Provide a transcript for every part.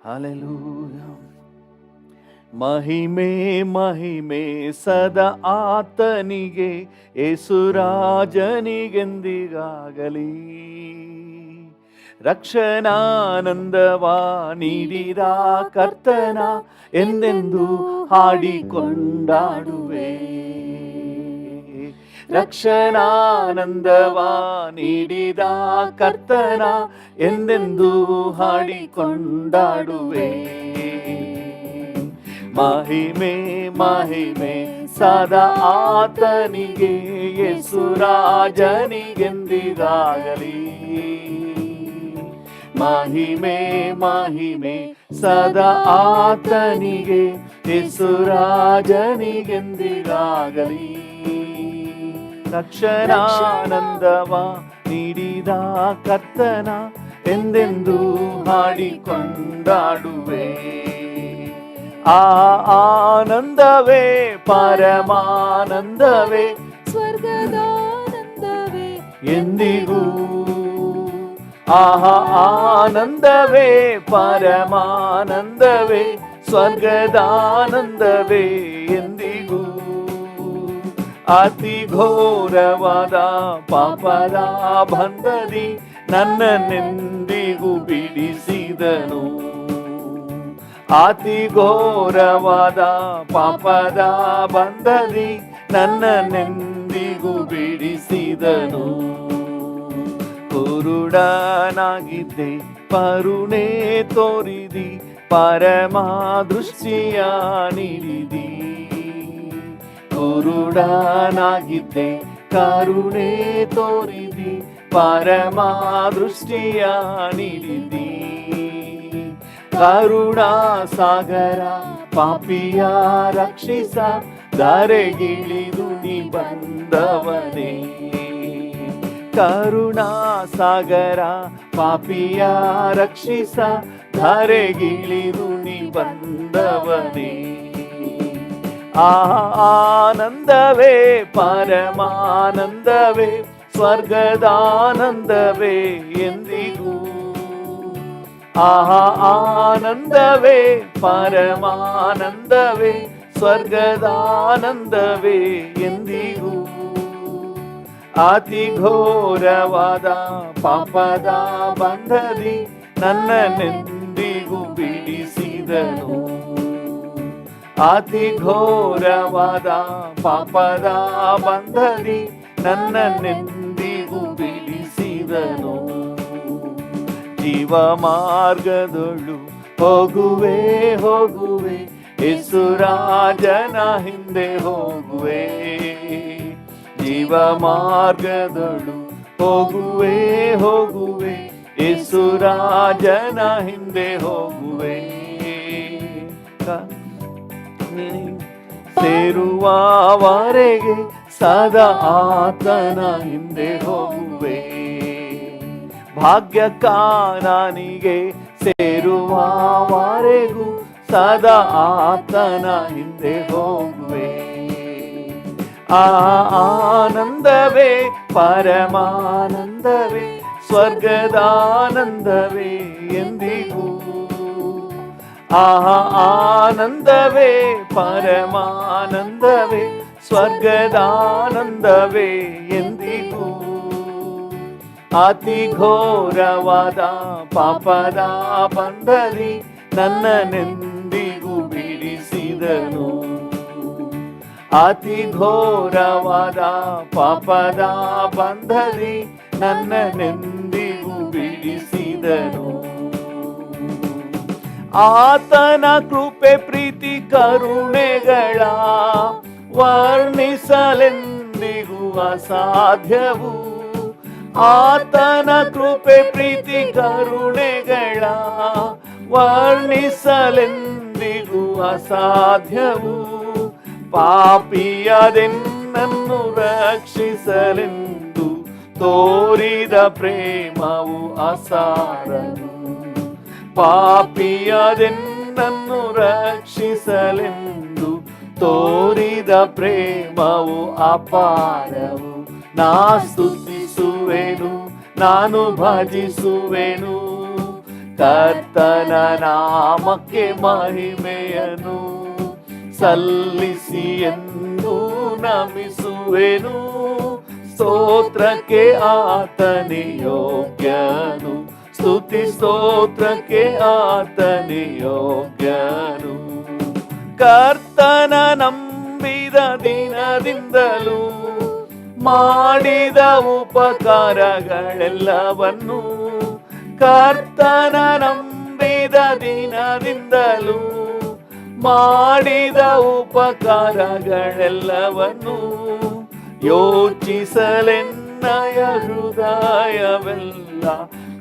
Hallelujah. ಮಹಿಮೆ ಮಹಿಮೆ ಸದಾ ಆತನಿಗೆ, ಯೇಸುರಾಜನಿಗೆಂದಿಗಾಗಲಿ. ರಕ್ಷಣಾನಂದವ ನೀಡಿದ ಕರ್ತನ ಎಂದೆಂದು ಹಾಡಿಕೊಂಡಾಡುವೆ. ರಕ್ಷಣಾನಂದವ ನೀಡಿದ ಕರ್ತನ ಎಂದೆಂದು ಹಾಡಿಕೊಂಡಾಡುವೆ. ಮಹಿಮೆ ಮಹಿಮೆ ಸದಾ ಆತನಿಗೆ, ಯೇಸುರಾಜನಿಗೆಂದಿಗಾಗಲಿ. ಮಹಿಮೆ ಮಹಿಮೆ ಸದಾ ಆತನಿಗೆ, ಯೇಸುರಾಜನಿಗೆಂದಿಗಾಗಲಿ. ರಕ್ಷಣಾನಂದವ ನೀಡಿದ ಕರ್ತನ ಎಂದೆಂದು ಹಾಡಿಕೊಂಡಾಡುವೆ. ಆ ಆನಂದವೇ ಪರಮಾನಂದವೇ, ಸ್ವರ್ಗದಾನಂದವೇ ಎಂದಿಗೂ. ಆಹಾ ಆನಂದವೇ ಪರಮಾನಂದವೇ, ಸ್ವರ್ಗದಾನಂದವೇ ಎಂದಿಗೂ. ಅತಿ ಘೋರವಾದ ಪಾಪದ ಬಂಧದಿ ನನ್ನನ್ನೆಂದಿಗೂ ಬಿಡಿಸಿದನು. ಅತಿ ಘೋರವಾದ ಪಾಪದ ಬಂಧದಿ ನನ್ನನ್ನೆಂದಿಗೂ ಬಿಡಿಸಿದನು. ಕುರುಡನಾಗಿದ್ದೆ ಕರುಣೆ ತೋರಿದಿ, ಪರಮ ದೃಷ್ಟಿಯ ನೀಡಿದಿ. ಕುರುಡನಾಗಿದ್ದೆ ಕರುಣೆ ತೋರಿದಿ, ಪರಮ ದೃಷ್ಟಿಯ ನೀಡಿದಿ. ಕರುಣಾ ಸಾಗರ ಪಾಪಿಯ ರಕ್ಷಿಸ, ಧರೆಗಿಳಿದು ನೀ ಬಂದವನೇ. ಕರುಣಾ ಸಾಗರ ಪಾಪಿಯ ರಕ್ಷಿಸ, ಧರೆಗಿಳಿದು ನೀ ಬಂದವನೇ. ಆನಂದವೇ ಪರಮಾನಂದವೇ, ಸ್ವರ್ಗದಾನಂದವೇ ಎಂದಿಗೂ. ಆನಂದವೇ ಪರಮಾನಂದವೇ, ಸ್ವರ್ಗದಾನಂದವೇ ಎಂದಿಗೂ. ಅತಿ ಘೋರವಾದ ಪಾಪದ ಬಂಧದಿ ನನ್ನನ್ನೆಂದಿಗೂ ಬಿಡಿಸಿದನು. ಅತಿ ಘೋರವಾದ ಪಾಪದ ಬಂಧದಿ ನನ್ನನ್ನೆಂದಿಗೂ ಬಿಡಿಸಿದನು. ಜೀವ ಮಾರ್ಗದೊಳು ಹೋಗುವೆ ಹೋಗುವೆ, ಯೇಸುರಾಜನ ಹಿಂದೆ ಹೋಗುವೆ. ಜೀವ ಮಾರ್ಗದೊಳು ಹೋಗುವೆ ಹೋಗುವೆ, ಯೇಸುರಾಜನ ಹಿಂದೆ ಹೋಗುವೆ. ಸೇರುವವರೆಗೆ ಸದಾ ಆತನ ಹಿಂದೆ ಹೋಗುವೆ. ಭಾಗ್ಯ ಕಾನಾನಿಗೆ ಸೇರುವವರೆಗೂ ಸದಾ ಆತನ ಹಿಂದೆ ಹೋಗುವೆ. ಆನಂದವೇ ಪರಮಾನಂದವೇ, ಸ್ವರ್ಗದಾನಂದವೇ ಎಂದಿಗೂ. ಆನಂದವೇ ಪರಮಾನಂದವೇ, ಸ್ವರ್ಗದಾನಂದವೇ ಎಂದಿಗೂ. ಅತಿ ಘೋರವಾದ ಪಾಪದ ಬಂಧದಿ ನನ್ನನ್ನೆಂದಿಗೂ ಬಿಡಿಸಿದನು. ಅತಿ ಘೋರವಾದ ಪಾಪದ ಬಂಧದಿ ನನ್ನನ್ನೆಂದಿಗೂ ಬಿಡಿಸಿದನು. ಆತನ ಕೃಪೆ ಪ್ರೀತಿ ಕರುಣೆಗಳ ವರ್ಣಿಸಲೆಂದಿಗೂ ಅಸಾಧ್ಯವು. ಆತನ ಕೃಪೆ ಪ್ರೀತಿ ಕರುಣೆಗಳ ವರ್ಣಿಸಲೆಂದಿಗೂ ಅಸಾಧ್ಯವು. ಪಾಪಿಯದೆನ್ನನ್ನು ರಕ್ಷಿಸಲೆಂದು ತೋರಿದ ಪ್ರೇಮವು ಅಸಾರನು. ಪಾಪಿಯದೆನ್ನನ್ನು ರಕ್ಷಿಸಲೆಂದು ತೋರಿದ ಪ್ರೇಮವು ಅಪಾರವು. ನಾ ಸ್ತುತಿಸುವೆನು, ನಾನು ಭಜಿಸುವೆನು, ಕರ್ತನ ನಾಮಕ್ಕೆ ಮಹಿಮೆಯನ್ನು ಸಲ್ಲಿಸಿ ಎಂದು ನಮಿಸುವೆನು. ಸ್ತೋತ್ರಕ್ಕೆ ಆತನೇ ಯೋಗ್ಯನು, ಸ್ತುತಿ ಸ್ತೋತ್ರಕ್ಕೆ ಆತನೇ ಯೋಗ್ಯನು. ಕರ್ತನ ನಂಬಿದ ದಿನದಿಂದಲೂ ಮಾಡಿದ ಉಪಕಾರಗಳೆಲ್ಲವನ್ನು, ಕರ್ತನ ನಂಬಿದ ದಿನದಿಂದಲೂ ಮಾಡಿದ ಉಪಕಾರಗಳೆಲ್ಲವನ್ನು ಯೋಚಿಸಲೆನ್ನಯ ಹೃದಯವೆಲ್ಲ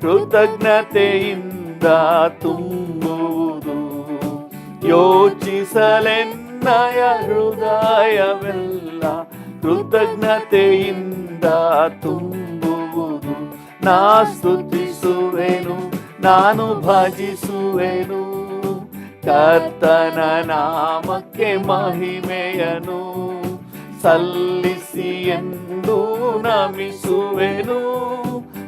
ಕೃತಜ್ಞತೆಯಿಂದ ತುಂಬುವುದು. ಯೋಚಿಸಲೆನ್ನಯ ಹೃದಯವೆಲ್ಲ ಕೃತಜ್ಞತೆಯಿಂದ ತುಂಬುವುದು. ನಾ ಸ್ತುತಿಸುವೆನು, ನಾನು ಭಜಿಸುವೆನು, ಕರ್ತನ ನಾಮಕ್ಕೆ ಮಹಿಮೆಯನು ಸಲ್ಲಿಸಿ ಎಂದು ನಮಿಸುವೆನು.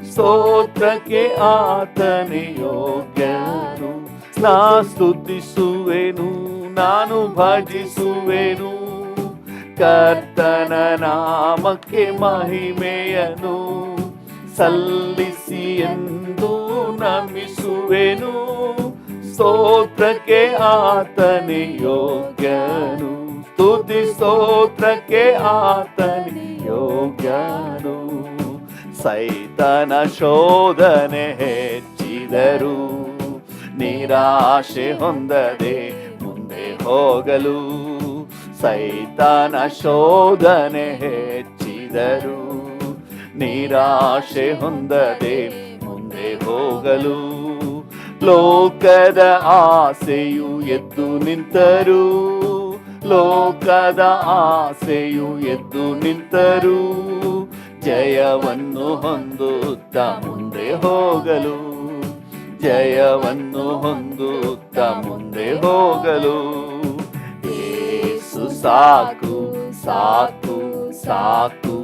ಸ್ತೋತ್ರಕ್ಕೆ ಆತನೇ ಯೋಗ್ಯನು. ನಾ ಸ್ತುತಿಸುವೆನು, ನಾನು ಭಜಿಸುವೆನು, ಕರ್ತನ ನಾಮಕ್ಕೆ ಮಹಿಮೆಯನು ಸಲ್ಲಿಸಿ ಎಂದು ನಮಿಸುವೆನು. ಸ್ತೋತ್ರಕ್ಕೆ ಆತನೇ ಯೋಗ್ಯನು, ಸ್ತುತಿ ಸ್ತೋತ್ರಕ್ಕೆ ಆತನೇ ಯೋಗ್ಯನು. ಸೈತನ ಶೋಧನೆ ಹೆಚ್ಚಿದರು ನಿರಾಶೆ ಹೊಂದದೆ ಮುಂದೆ ಹೋಗಲು. ಸೈತನ ಶೋಧನೆ ಹೆಚ್ಚಿದರು ನಿರಾಶೆ ಹೊಂದದೆ ಮುಂದೆ ಹೋಗಲು. ಲೋಕದ ಆಸೆಯು ಎದ್ದು ನಿಂತರು, ಲೋಕದ ಆಸೆಯು ಎದ್ದು ನಿಂತರು, ಜಯವನ್ನು ಹೊಂದುತ್ತಾ ಮುಂದೆ ಹೋಗಲು, ಜಯವನ್ನು ಹೊಂದುತ್ತಾ ಮುಂದೆ ಹೋಗಲು. ಯೇಸು ಸಾಕು ಸಾಕು ಸಾಕು,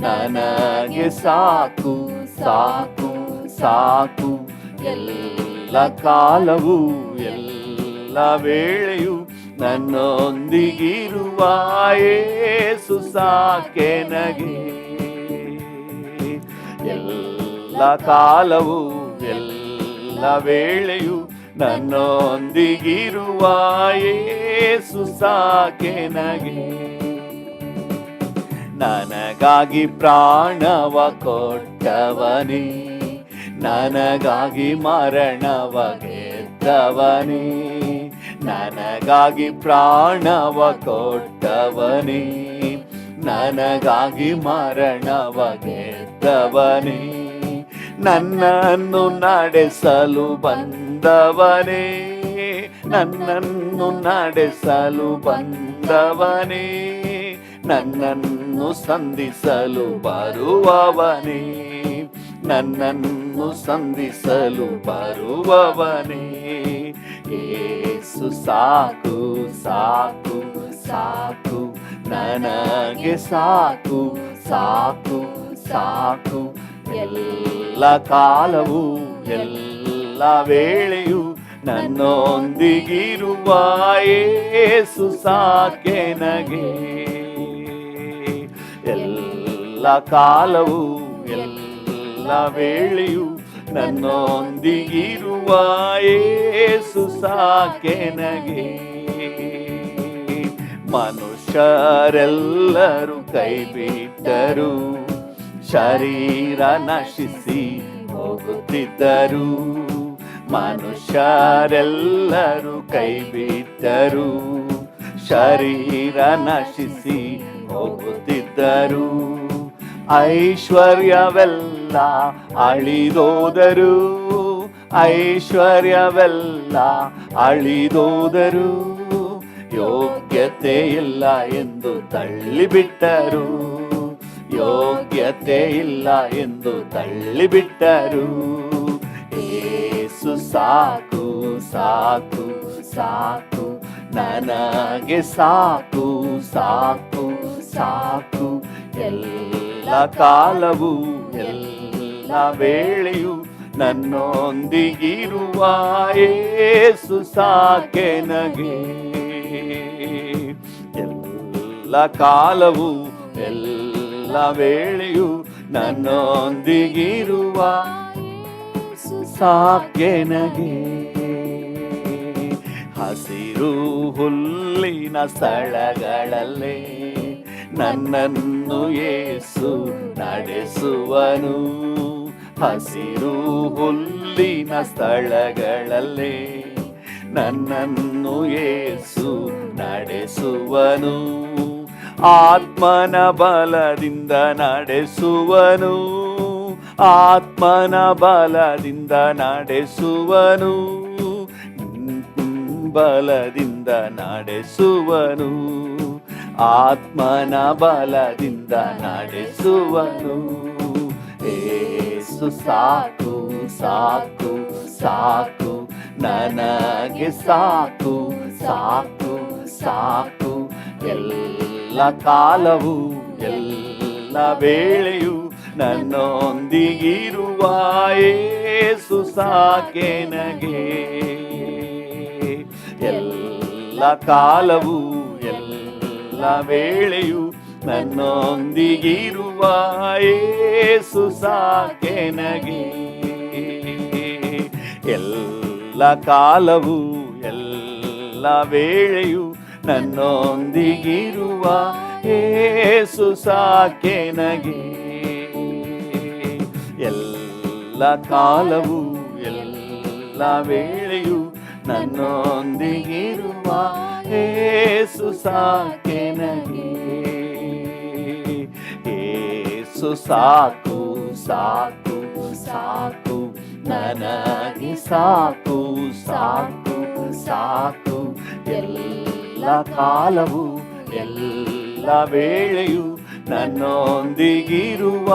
ನನಗೆ ಸಾಕು ಸಾಕು ಸಾಕು. ಎಲ್ಲ ಕಾಲವು ಎಲ್ಲ ವೇಳೆಯು ನನ್ನೊಂದಿಗಿರುವ ಯೇಸು ಸಾಕೆನಗೆ. ಎಲ್ಲ ಕಾಲವು ಎಲ್ಲ ವೇಳೆಯು ನನ್ನೊಂದಿಗಿರುವ ಯೇಸು ಸಾಕೆನಗೆ. ನನಗಾಗಿ ಪ್ರಾಣವ ಕೊಟ್ಟವನೇ, ನನಗಾಗಿ ಮರಣವ ಗೆದ್ದವನೇ, ನನಗಾಗಿ ಪ್ರಾಣವ ಕೊಟ್ಟವನೇ, ನನಗಾಗಿ ಮರಣವ ಗೆದ್ದವನೇ, ನನ್ನನ್ನು ನಡೆಸಲು ಬಂದವನೇ, ನನ್ನನ್ನು ನಡೆಸಲು ಬಂದವನೇ, ನನ್ನನ್ನು ಸಂಧಿಸಲು ಬರುವವನೇ, ನನ್ನನ್ನು ಸಂಧಿಸಲು ಬರುವವನೇ. ಯೇಸು ಸಾಕು ಸಾಕು ಸಾಕು, ನನಗೆ ಸಾಕು ಸಾಕು ಸಾಕು. ಎಲ್ಲ ಕಾಲವು ಎಲ್ಲ ವೇಳೆಯು ನನ್ನೊಂದಿಗಿರುವ ಯೇಸು ಸಾಕೆನಗೆ. ಎಲ್ಲ ಕಾಲವು ಎಲ್ಲ ವೇಳೆಯು ನನ್ನೊಂದಿಗಿರುವ ಯೇಸು ಸಾಕೆನಗೆ. ಮನುಷ್ಯರೆಲ್ಲರೂ ಕೈಬಿಟ್ಟರು, ಶರೀರ ನಶಿಸಿ ಹೋಗುತ್ತಿದ್ದರು. ಮನುಷ್ಯರೆಲ್ಲರೂ ಕೈಬಿಟ್ಟರು, ಶರೀರ ನಶಿಸಿ ಹೋಗುತ್ತಿದ್ದರು. ಐಶ್ವರ್ಯವೆಲ್ಲ ಅಳಿದೋದರು, ಐಶ್ವರ್ಯವೆಲ್ಲ ಅಳಿದೋದರು. ಯೋಗ್ಯತೆ ಇಲ್ಲ ಎಂದು ತಳ್ಳಿಬಿಟ್ಟರು, ಯೋಗ್ಯತೆ ಇಲ್ಲ ಎಂದು ತಳ್ಳಿಬಿಟ್ಟರು. ಯೇಸು ಸಾಕು ಸಾಕು ಸಾಕು, ನನಗೆ ಸಾಕು ಸಾಕು ಸಾಕು. ಎಲ್ಲ ಕಾಲವು ಎಲ್ಲ ವೇಳೆಯು ನನ್ನೊಂದಿಗಿರುವ ಯೇಸು ಸಾಕೆನಗೆ. ಎಲ್ಲ ಕಾಲವು ಎಲ್ಲ ವೇಳೆಯು ನನ್ನೊಂದಿಗಿರುವ ಸಾಕೆನಗೆ. ಹಸಿರು ಹುಲ್ಲಿನ ಸ್ಥಳಗಳಲ್ಲೇ ನನ್ನನ್ನು ಯೇಸು ನಡೆಸುವನು. ಹಸಿರು ಹುಲ್ಲಿನ ಸ್ಥಳಗಳಲ್ಲೇ ನನ್ನನ್ನು ಯೇಸು ನಡೆಸುವನು. ಆತ್ಮನ ಬಲದಿಂದ ನಡೆಸುವನು. ಆತ್ಮನ ಬಲದಿಂದ ನಡೆಸುವನು. ಬಲದಿಂದ ನಡೆಸುವನು. ಆತ್ಮನ ಬಲದಿಂದ ನಡೆಸುವನು. ಯೇಸು ಸಾಕು ಸಾಕು ಸಾಕು ನನಗೆ ಸಾಕು ಸಾಕು ಸಾಕು. ಎಲ್ಲ ಕಾಲವು ಎಲ್ಲ ವೇಳೆಯು ನನ್ನೊಂದಿಗಿರುವ ಯೇಸು ಸಾಕೆನಗೆ. ಎಲ್ಲ ಕಾಲವು ಎಲ್ಲ ವೇಳೆಯು ನನ್ನೊಂದಿಗಿರುವ ಯೇಸು ಸಾಕೆನಗೆ. ಎಲ್ಲ ಕಾಲವು ಎಲ್ಲ ವೇಳೆಯು ನನ್ನೊಂದಿಗಿರುವ ಯೇಸು ಸಾಕೆನಗೆ. ಎಲ್ಲ ಕಾಲವು ಎಲ್ಲ ವೇಳೆಯು ನನ್ನೊಂದಿಗಿರುವ ಯೇಸು ಸಾಕೆನಗೆ. ಯೇಸು ಸಾಕು ಸಾಕು ಸಾಕು ನನಗೆ ಸಾಕು ಸಾಕು ಸಾಕು. ಎಲ್ಲ ಕಾಲವು ಎಲ್ಲ ವೇಳೆಯು ನನ್ನೊಂದಿಗಿರುವ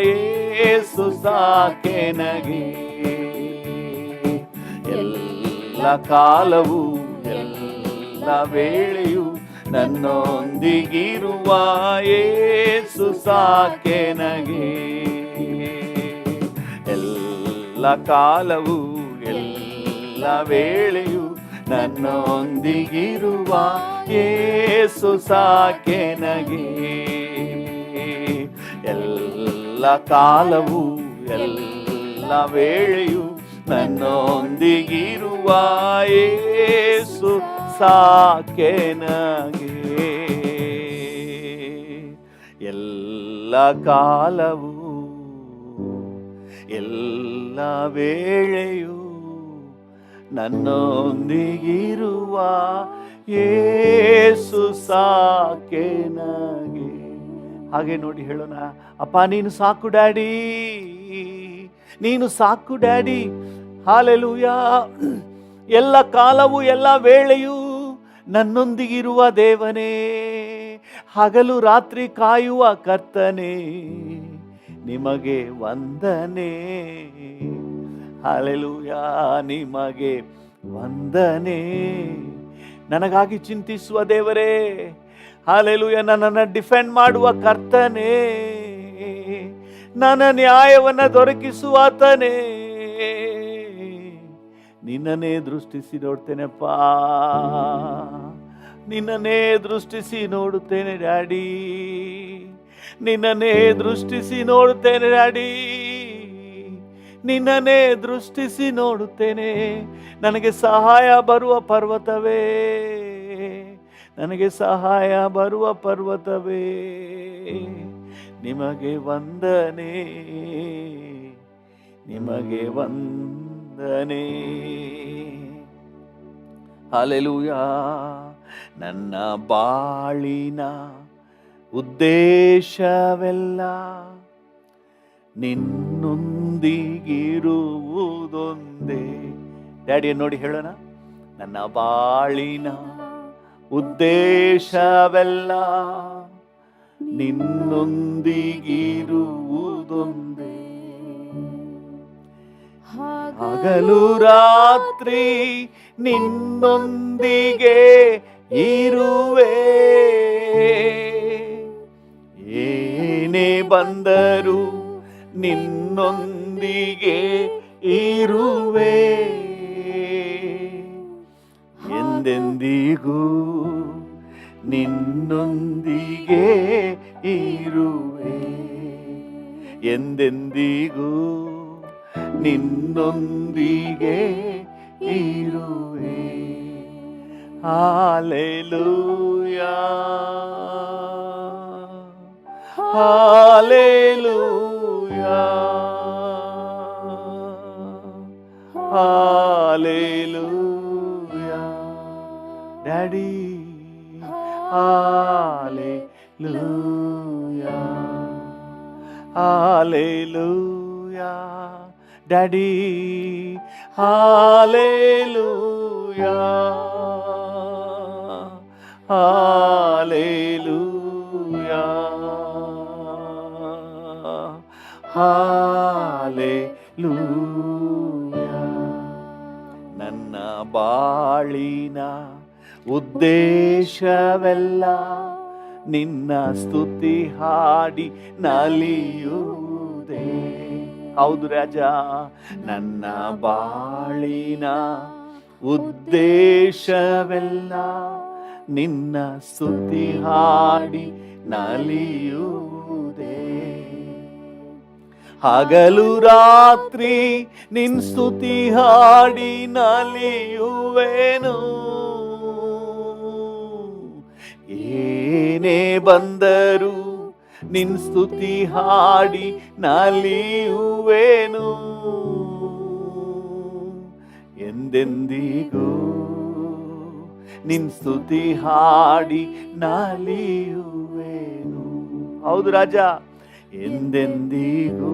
ಯೇಸು ಸಾಕೆನಗೆ. ಎಲ್ಲ ಕಾಲವು ಎಲ್ಲ ವೇಳೆಯು ನನ್ನೊಂದಿಗಿರುವ ಯೇಸು ಸಾಕೆನಗೆ. ಎಲ್ಲ ಕಾಲವು ಎಲ್ಲ ವೇಳೆಯು ನನ್ನೊಂದಿಗಿರುವ ಯೇಸು ಸಾಕೆನಗೆ. ಎಲ್ಲ ಕಾಲವು ಎಲ್ಲ ವೇಳೆಯು ನನ್ನೊಂದಿಗಿರುವ ಯೇಸು ಸಾಕೆನಗೆ. ಎಲ್ಲ ಕಾಲವು ಎಲ್ಲ ವೇಳೆಯು ನನ್ನೊಂದಿಗಿರುವ ಯೇಸು ಸಾಕೆನಗೆ. ಹಾಗೆ ನೋಡಿ ಹೇಳೋಣ, ಅಪ್ಪ ನೀನು ಸಾಕು ಡ್ಯಾಡಿ, ನೀನು ಸಾಕು ಡ್ಯಾಡಿ. ಹಾಲೆಲೂಯಾ. ಎಲ್ಲ ಕಾಲವು ಎಲ್ಲ ವೇಳೆಯು ನನ್ನೊಂದಿಗಿರುವ ದೇವನೇ, ಹಗಲು ರಾತ್ರಿ ಕಾಯುವ ಕರ್ತನೇ, ನಿಮಗೆ ವಂದನೆ. ಹಾಲೆಲೂಯಾ, ನಿಮಗೆ ವಂದನೆ. ನನಗಾಗಿ ಚಿಂತಿಸುವ ದೇವರೇ, ಹಾಲೆಲೂಯಾ, ನನ್ನನ್ನು ಡಿಫೆಂಡ್ ಮಾಡುವ ಕರ್ತನೇ, ನನ್ನ ನ್ಯಾಯವನ್ನು ದೊರಕಿಸುವ ಆತನೇ, ನಿನ್ನನ್ನೇ ದೃಷ್ಟಿಸಿ ನೋಡ್ತೇನೆಪ್ಪ, ನಿನ್ನನ್ನೇ ದೃಷ್ಟಿಸಿ ನೋಡುತ್ತೇನೆ ಡ್ಯಾಡಿ, ನಿನ್ನನ್ನೇ ದೃಷ್ಟಿಸಿ ನೋಡುತ್ತೇನೆ ಡ್ಯಾಡಿ, ನಿನ್ನನ್ನೇ ದೃಷ್ಟಿಸಿ ನೋಡುತ್ತೇನೆ. ನನಗೆ ಸಹಾಯ ಬರುವ ಪರ್ವತವೇ, ನನಗೆ ಸಹಾಯ ಬರುವ ಪರ್ವತವೇ, ನಿಮಗೆ ವಂದನೆ, ನಿಮಗೆ ವಂದನೆ. ಹಲ್ಲೆಲೂಯಾ. ನನ್ನ ಬಾಳಿನ ಉದ್ದೇಶವೆಲ್ಲ ನಿನ್ನೊಂದಿಗಿರುವುದೊಂದೇ. ಡ್ಯಾಡಿಯ ನೋಡಿ ಹೇಳೋಣ, ನನ್ನ ಬಾಳಿನ ಉದ್ದೇಶವೆಲ್ಲ ನಿನ್ನೊಂದಿಗಿರುವುದೊಂದೇ. ಹಗಲು ರಾತ್ರಿ ನಿನ್ನೊಂದಿಗೆ ಇರುವೆ, ಏನೇ ಬಂದರೂ ನಿನ್ನೊಂದಿಗೆ ಇರುವೆ ಎಂದೆಂದಿಗೂ ನಿನ್ನೊಂದಿಗೆ ಇರುವೆ ಎಂದೆಂದಿಗೂ ನಿನ್ನೊಂದಿಗೆ ಇರುವೆ hallelujah hallelujah hallelujah daddy hallelujah hallelujah daddy hallelujah hallelujah hallelujah ನನ್ನ ಬಾಳಿನ ಉದ್ದೇಶವೆಲ್ಲ ನಿನ್ನ ಸ್ತುತಿ ಹಾಡಿ ನಲಿಯುವುದೇ. ಹೌದು ರಾಜ, ನನ್ನ ಬಾಳಿನ ಉದ್ದೇಶವೆಲ್ಲ ನಿನ್ನ ಸ್ತುತಿ ಹಾಡಿ ನಲಿಯುವುದೇ. ಹಗಲು ರಾತ್ರಿ ನಿನ್ ಸ್ತುತಿ ಹಾಡಿ ನಲಿಯುವೆನು. ಏನೇ ಬಂದರು ನಿನ್ ಸ್ತುತಿ ಹಾಡಿ ನಲಿಯುವೆನು. ಎಂದೆಂದಿಗೂ ನಿನ್ ಸ್ತುತಿ ಹಾಡಿ ನಲಿಯುವೆನು. ಹೌದು ರಾಜ, ಎಂದೆಂದಿಗೂ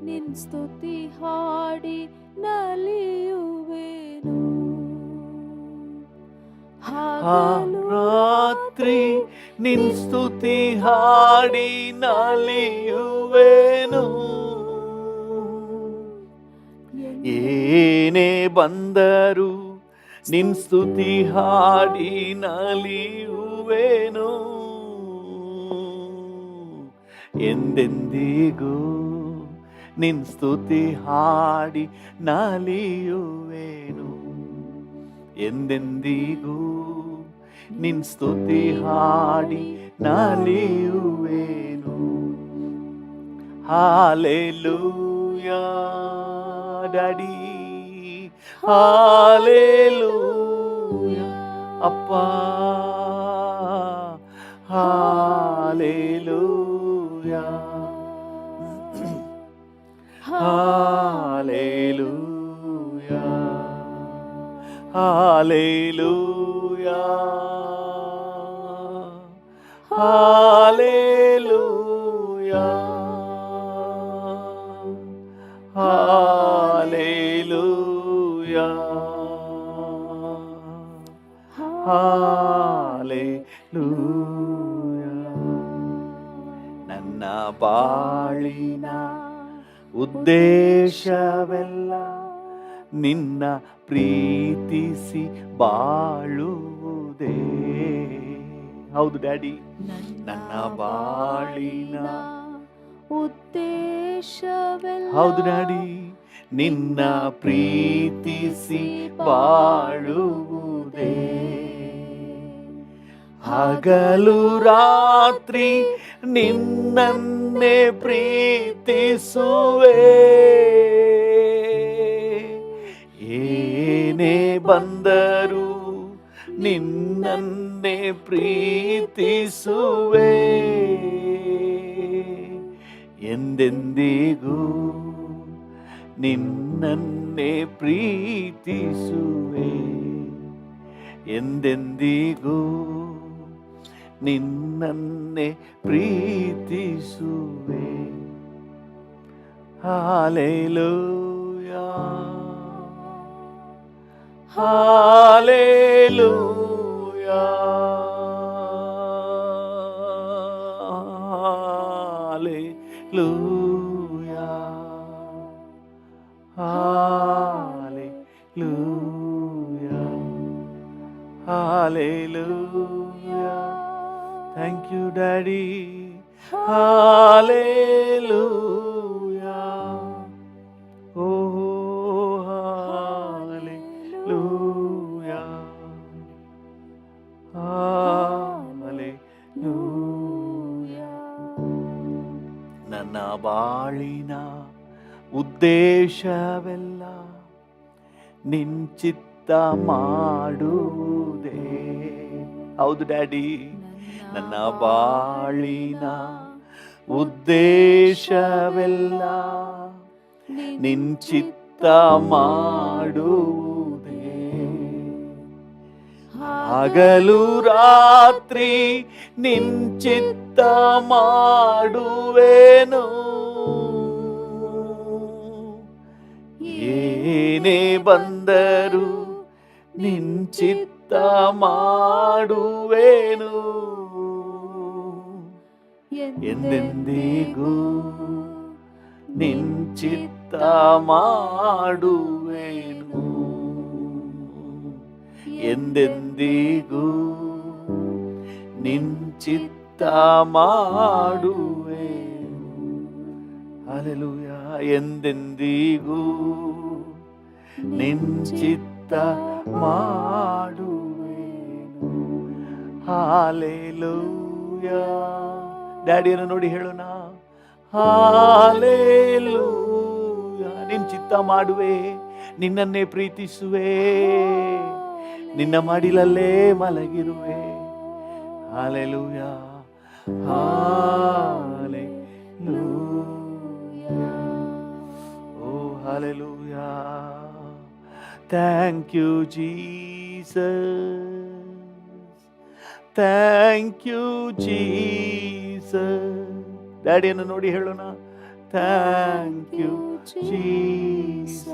ನಿನ್ ಸ್ತುತಿ ಹಾಡಿ ನಲಿಯುವೆನು. ರಾತ್ರಿ ನಿನ್ ಸ್ತುತಿ ಹಾಡಿ ನಲಿಯುವೆನು. ಏನೇ ಬಂದರು ನಿನ್ ಸ್ತುತಿ ಹಾಡಿ ನಲಿಯುವೆನು. ಎಂದೆಂದಿಗೂ ನಿನ್ ಸ್ತುತಿ ಹಾಡಿ ನಲಿಯುವೆನು. ಎಂದೆಂದಿಗೂ ನಿನ್ ಸ್ತುತಿ ಹಾಡಿ ನಲಿಯುವೆನು. ಹಾಲೆಲೂಯಾ ಡ್ಯಾಡಿ, ಹಾಲೆಲೂಯಾ ಅಪ್ಪ, hallelujah hallelujah hallelujah hallelujah hallelujah hallelujah. ನನ್ನ ಬಾಳಿನ ಉದ್ದೇಶವೆಲ್ಲ ನಿನ್ನ ಪ್ರೀತಿಸಿ ಬಾಳುವುದೇ. ಹೌದು ಡ್ಯಾಡಿ, ನನ್ನ ಬಾಳಿನ ಉದ್ದೇಶವೆಲ್ಲ ಹೌದು ಡ್ಯಾಡಿ, ನಿನ್ನ ಪ್ರೀತಿಸಿ ಬಾಳುವುದೇ. ಹಗಲು ರಾತ್ರಿ ನಿನ್ನನ್ನೇ ಪ್ರೀತಿಸುವೆ. ಏನೇ ಬಂದರು ನಿನ್ನನ್ನೇ ಪ್ರೀತಿಸುವೆ. ಎಂದೆಂದಿಗೂ ನಿನ್ನನ್ನೇ ಪ್ರೀತಿಸುವೆ. ಎಂದೆಂದಿಗೂ ನಿನ್ನನ್ನೇ ಪ್ರೀತಿಸುವೆ. Hallelujah hallelujah hallelujah hallelujah hallelujah. Thank you, Daddy. Hallelujah. Oh, ನನ್ನ ಬಾಳಿನ ಉದ್ದೇಶವೆಲ್ಲ ನಿನ್ ಚಿತ್ತ ಮಾಡುವುದೇ. ಹೌದು ಡ್ಯಾಡಿ, ನನ್ನ ಬಾಳಿನ ಉದ್ದೇಶವೆಲ್ಲ ನಿನ್ ಚಿತ್ತ ಮಾಡುವುದೇ. ಹಗಲು ರಾತ್ರಿ ನಿನ್ ಚಿತ್ತ ಮಾಡುವೆನು, ಏನೇ ಬಂದರು ನಿನ್ ಚಿತ್ತ ಮಾಡುವೆನು. ಎಂದೆಂದಿಗೂ ನಿನ್ ಚಿತ್ತ ಮಾಡುವೆನು, ಎಂದೆಂದಿಗೂ ನಿನ್ ಚಿತ್ತ ಮಾಡುವೆನು. ಹಲ್ಲೆಲೂಯಾ. ಎಂದೆಂದಿಗೂ ನಿನ್ ಚಿತ್ತ ಮಾಡುವೆನು. ಹಾಲೆಲೂಯಾ. ಡ್ಯಾಡಿಯನ್ನು ನೋಡಿ ಹೇಳೋಣ, ಹಾಲೆಲೂಯಾ. ನಿನ್ ಚಿತ್ತ ಮಾಡುವೆ, ನಿನ್ನನ್ನೇ ಪ್ರೀತಿಸುವೆ, ನಿನ್ನ ಮಡಿಲಲ್ಲೇ ಮಲಗಿರುವೆ. ಹಾಲೆಲೂಯಾ, ಹಾಲೆಲೂಯಾ, ಓ hallelujah. Thank you Jesus, thank you Jesus. ಡ್ಯಾಡಿಯನ್ನು ನೋಡಿ ಹೇಳೋಣ, thank you Jesus,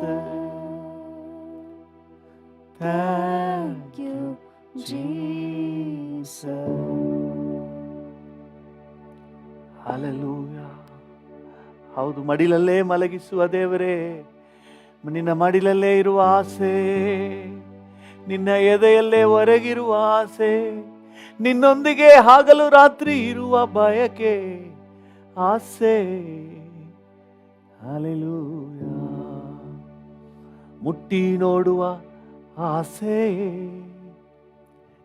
thank you Jesus. Hallelujah. ಹೌದು, ಮಡಿಲಲ್ಲೇ ಮಲಗಿಸುವ ದೇವರೇ, ನಿನ್ನ ಮಡಿಲಲ್ಲೇ ಇರುವ ಆಸೆ, ನಿನ್ನ ಎದೆಯಲ್ಲೇ ಹೊರಗಿರುವ ಆಸೆ, ನಿನ್ನೊಂದಿಗೆ ಹಗಲು ರಾತ್ರಿ ಇರುವ ಬಯಕೆ, ಆಸೆ. ಹಲ್ಲೆಲೂಯಾ. ಮುಟ್ಟಿ ನೋಡುವ ಆಸೆ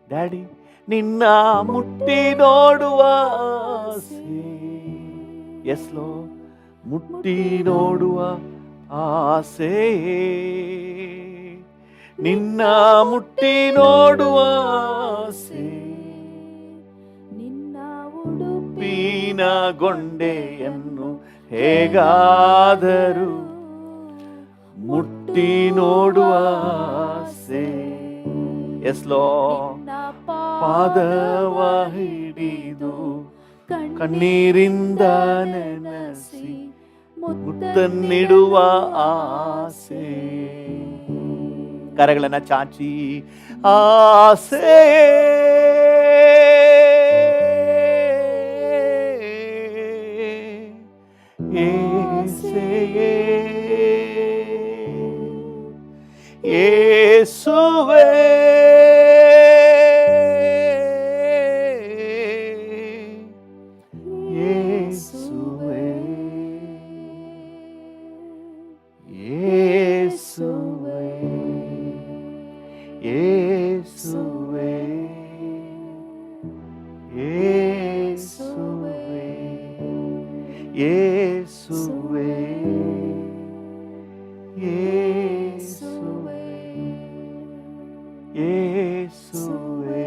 ಡ್ಯಾಡಿ, ನಿನ್ನ ಮುಟ್ಟಿ ನೋಡುವ ಆಸೆ. ಎಸ್ ಲೋ, ಮುಟ್ಟಿ ನೋಡುವ ಆಸೆ, ನಿನ್ನ ಮುಟ್ಟಿ ನೋಡುವ ಆಸೆ. ನಿನ್ನ ಉಡುಪಿನ ಪೀನ ಗೊಂಡೆಯನ್ನು ಹೇಗಾದರೂ ಮುಟ್ಟಿ ನೋಡುವ ಆಸೆ. ಎಸ್ ಲೋ, ಪಾದವ ಹಿಡಿದು ಕಣ್ಣೀರಿಂದ ನೆನೆಸಿ ಮುತ್ತನ್ನಿಡುವ ಆಸೆ. ಕರಗಳನ್ನ ಚಾಚಿ ಆಸೆ, ಏಸೆಯೇ, ಯೇಸುವೇ, ಯೇಸುವೇ, ಯೇಸುವೇ, ಯೇಸುವೇ, ಯೇಸುವೇ, ಯೇಸುವೇ, ಯೇಸುವೇ, ಯೇಸುವೇ,